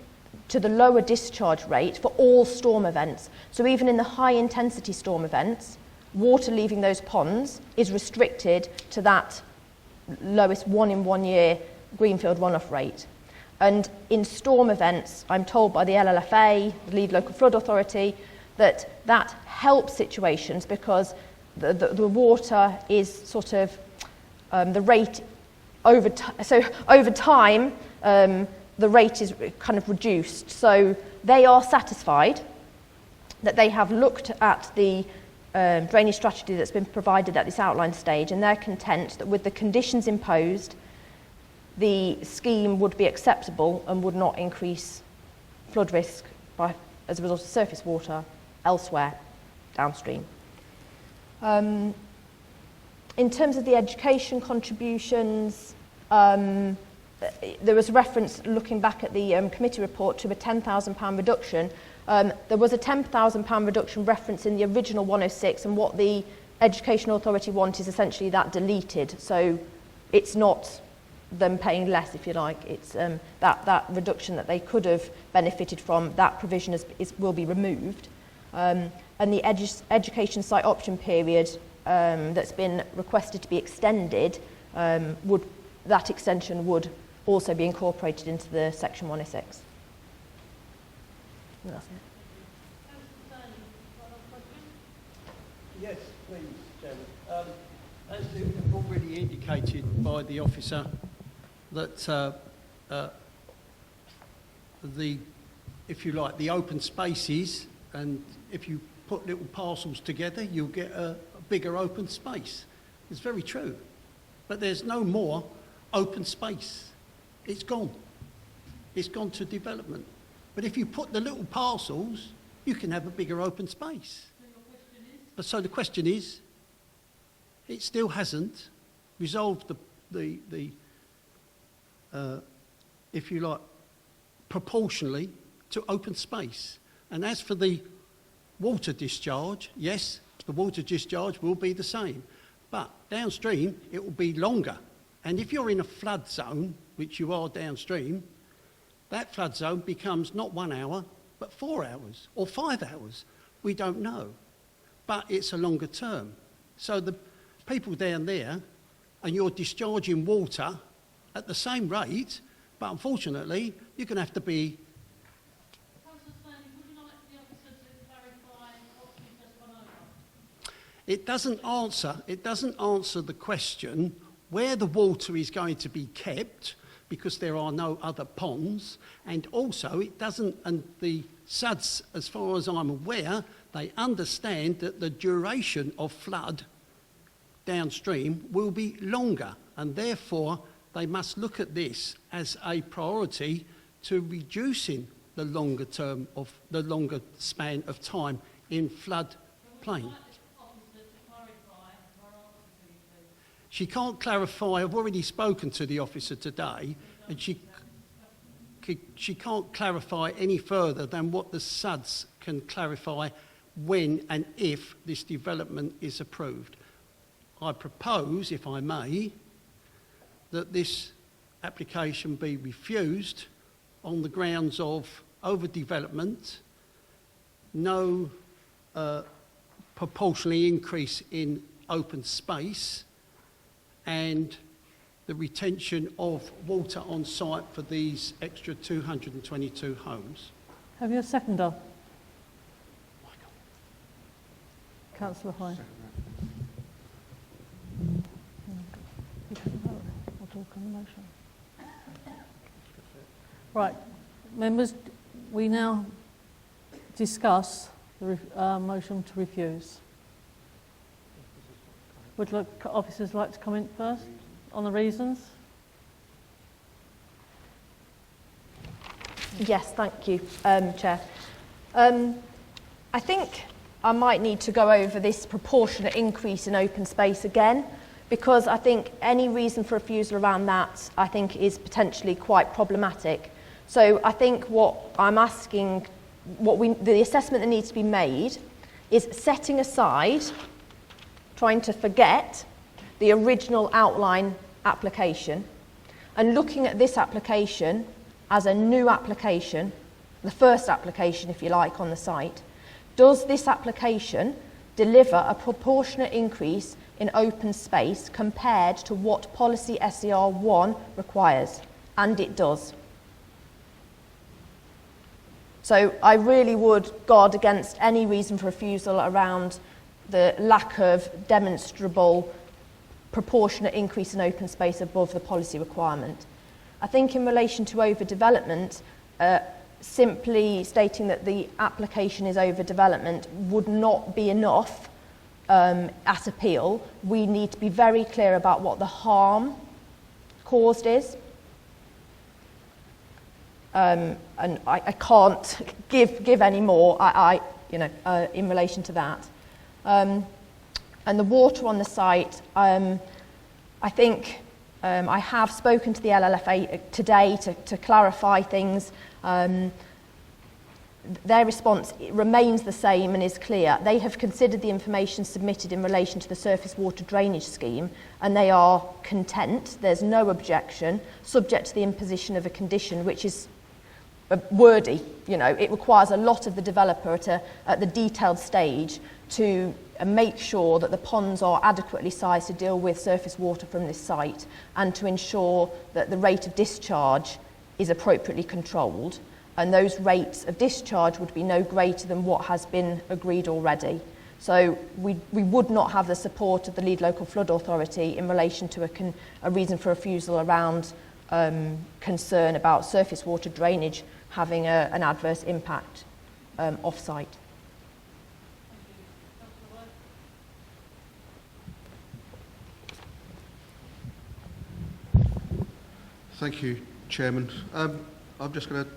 to the lower discharge rate for all storm events. So even in the high intensity storm events, water leaving those ponds is restricted to that lowest 1 in 1 year greenfield runoff rate. And in storm events, I'm told by the LLFA, the lead local flood authority, that helps situations because the water is sort of the rate over time the rate is kind of reduced. So they are satisfied that they have looked at the drainage strategy that's been provided at this outline stage, and they're content that with the conditions imposed, the scheme would be acceptable and would not increase flood risk as a result of surface water elsewhere downstream. In terms of the education contributions, there was reference, looking back at the committee report, to a £10,000 reduction. There was a £10,000 reduction reference in the original 106, and what the Education Authority want is essentially that deleted. So it's not them paying less, if you like. It's that reduction that they could have benefited from, that provision will be removed. And the education site option period that's been requested to be extended, that extension would also be incorporated into the Section 106. And that's it. Yes, please, Chairman. As you've already indicated by the officer, that if you like, the open spaces, and if you put little parcels together, you'll get a bigger open space. It's very true. But there's no more open space. It's gone. It's gone to development. But if you put the little parcels, you can have a bigger open space. But so the question is, it still hasn't resolved the if you like, proportionally to open space. And as for the water discharge, yes, the water discharge will be the same. But downstream, it will be longer. And if you're in a flood zone, which you are downstream, that flood zone becomes not 1 hour, but 4 hours or 5 hours. We don't know. But it's a longer term. So the people down there, and you're discharging water at the same rate, but unfortunately, you're going to have to be... It doesn't answer the question where the water is going to be kept, because there are no other ponds, and also it doesn't, and the SUDS, as far as I'm aware, they understand that the duration of flood downstream will be longer, and therefore they must look at this as a priority to reducing the longer term of the longer span of time in flood plain. She can't clarify. I've already spoken to the officer today, and she can't clarify any further than what the SUDS can clarify when and if this development is approved. I propose, if I may, that this application be refused on the grounds of overdevelopment, no proportionally increase in open space, and the retention of water on site for these extra 222 homes. Have you a seconder? Councillor High. Right, members, we now discuss the motion to refuse. Would officers like to comment first on the reasons? Yes, thank you, Chair. I think I might need to go over this proportionate increase in open space again, because I think any reason for refusal around that, I think, is potentially quite problematic. So I think what I'm asking, the assessment that needs to be made is setting aside, trying to forget the original outline application and looking at this application as a new application, the first application, if you like, on the site. Does this application deliver a proportionate increase in open space compared to what policy SER 1 requires? And it does. So I really would guard against any reason for refusal around the lack of demonstrable proportionate increase in open space above the policy requirement. I think in relation to overdevelopment, simply stating that the application is overdevelopment would not be enough at appeal. We need to be very clear about what the harm caused is. And I can't give any more in relation to that. And the water on the site, I think I have spoken to the LLFA today to clarify things. Their response remains the same and is clear. They have considered the information submitted in relation to the surface water drainage scheme, and they are content. There's no objection, subject to the imposition of a condition which is wordy. It requires a lot of the developer at the detailed stage to make sure that the ponds are adequately sized to deal with surface water from this site, and to ensure that the rate of discharge is appropriately controlled, and those rates of discharge would be no greater than what has been agreed already. So we would not have the support of the Lead Local Flood Authority in relation to a reason for refusal around concern about surface water drainage having an adverse impact off-site. Thank you, Chairman. I'm just going to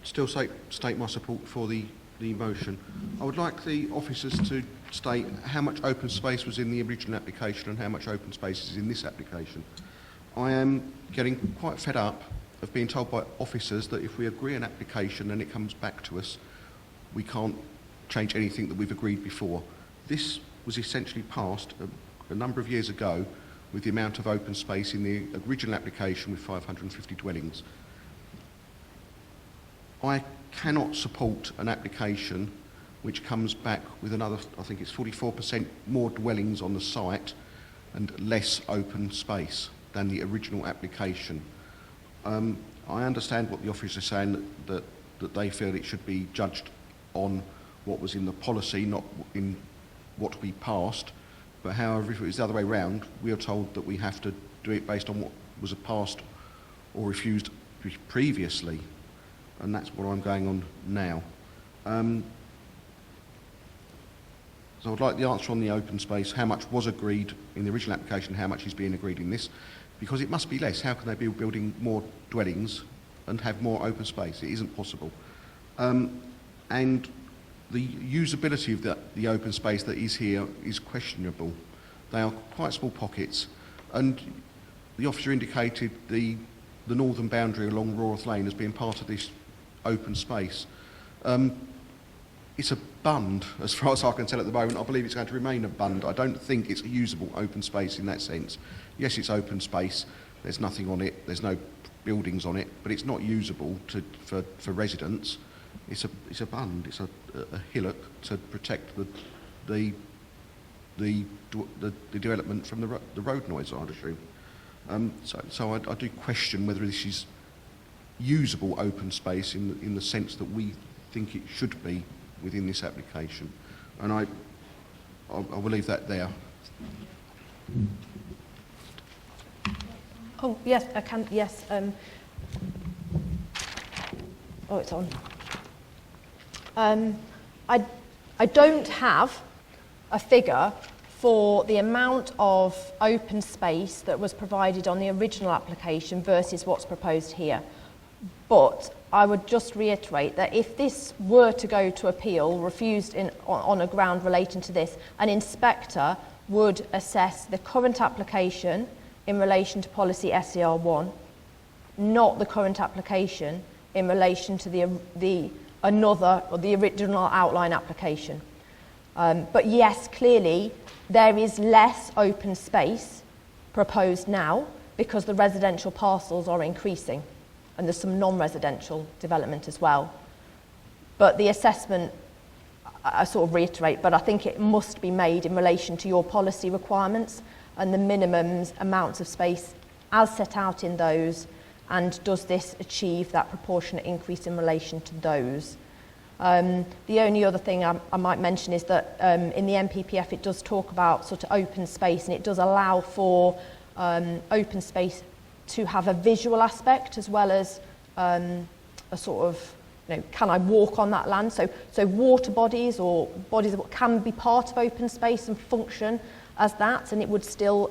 still state my support for the motion. I would like the officers to state how much open space was in the original application and how much open space is in this application. I am getting quite fed up of being told by officers that if we agree an application and it comes back to us, we can't change anything that we've agreed before. This was essentially passed a number of years ago with the amount of open space in the original application with 550 dwellings. I cannot support an application which comes back with another, I think it's 44% more dwellings on the site and less open space than the original application. I understand what the officers are saying, that they feel it should be judged on what was in the policy, not in what we passed. But however, if it was the other way round, we are told that we have to do it based on what was passed or refused previously. And that's what I'm going on now. So I'd like the answer on the open space, how much was agreed in the original application, how much is being agreed in this, because it must be less. How can they be building more dwellings and have more open space? It isn't possible. And the usability of the open space that is here is questionable. They are quite small pockets, and the officer indicated the northern boundary along Rorath Lane as being part of this open space. It's a bund, as far as I can tell at the moment. I believe it's going to remain a bund. I don't think it's a usable open space in that sense. Yes, it's open space. There's nothing on it. There's no buildings on it, but it's not usable for residents. It's a bund. It's a hillock to protect the development from the road noise, I'd assume. So I do question whether this is usable open space in the sense that we think it should be within this application, and I will leave that there. Oh yes, I can. Yes. Oh, it's on. I don't have a figure for the amount of open space that was provided on the original application versus what's proposed here. But I would just reiterate that if this were to go to appeal, refused on a ground relating to this, an inspector would assess the current application in relation to policy SCR1, not the current application in relation to the original outline application. But yes, clearly there is less open space proposed now because the residential parcels are increasing, and there's some non-residential development as well. But the assessment, I sort of reiterate, but I think it must be made in relation to your policy requirements and the minimum amounts of space as set out in those, and does this achieve that proportionate increase in relation to those. The only other thing I might mention is that in the NPPF it does talk about sort of open space, and it does allow for open space to have a visual aspect as well as a sort of, can I walk on that land? So water bodies or bodies that can be part of open space and function as that, and it would still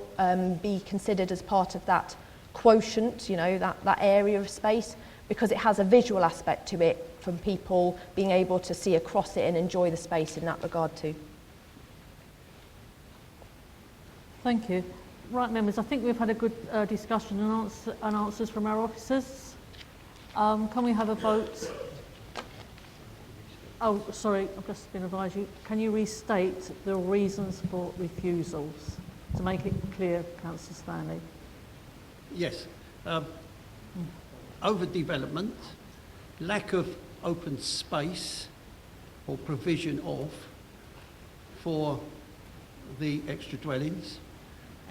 be considered as part of that quotient, that area of space, because it has a visual aspect to it from people being able to see across it and enjoy the space in that regard too. Thank you. Right, members, I think we've had a good discussion and answers from our officers. Can we have a vote? Oh, sorry, I've just been advised you. Can you restate the reasons for refusals to make it clear, Councillor Stanley? Yes. Overdevelopment, lack of open space or provision of for the extra dwellings,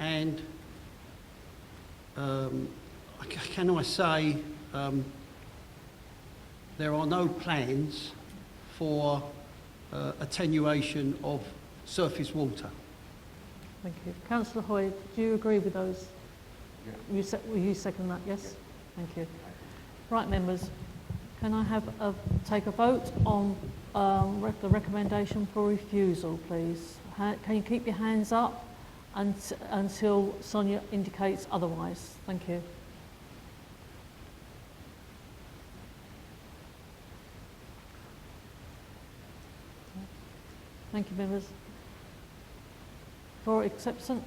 and can I say there are no plans for attenuation of surface water. Thank you. Councillor Hoy, do you agree with those? Yeah. Will you second that? Yes? Thank you. Right, members, can I take a vote on the recommendation for refusal, please? Can you keep your hands up until Sonia indicates otherwise? Thank you. Thank you, members. For acceptance?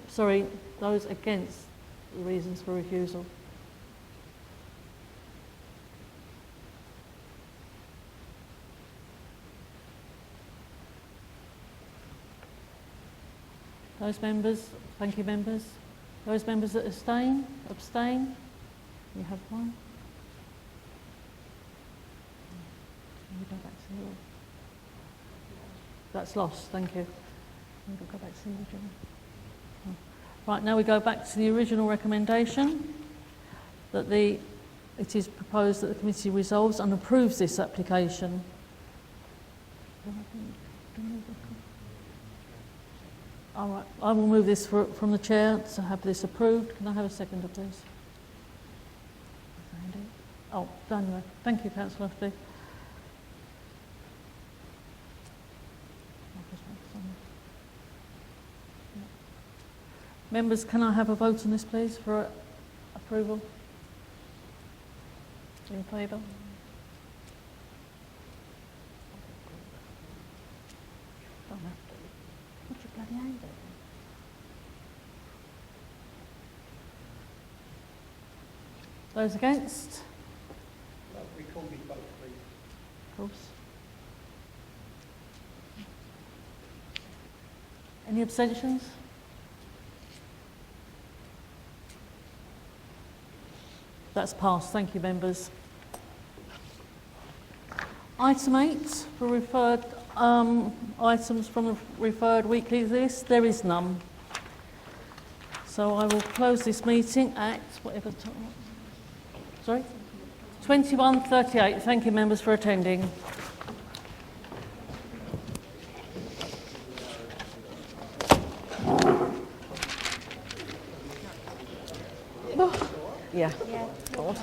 Sorry, those against the reasons for refusal. Those members, thank you, members. Those members that abstain? You have one. That's lost, thank you. We'll go back to the original. Right, now we go back to the original recommendation that it is proposed that the committee resolves and approves this application. All right, I will move this from the chair to have this approved. Can I have a seconder, please? Oh, Daniel. Thank you, Councillor Ashby. Members, can I have a vote on this, please, for approval? In favour? Don't have to. Put your bloody hand up. Those against? We call me both, please. Of course. Any abstentions? That's passed. Thank you, members. Item 8, for referred items from the referred weekly list, there is none. So I will close this meeting at whatever time. Sorry? 21:38. Thank you, members, for attending. Yeah. God.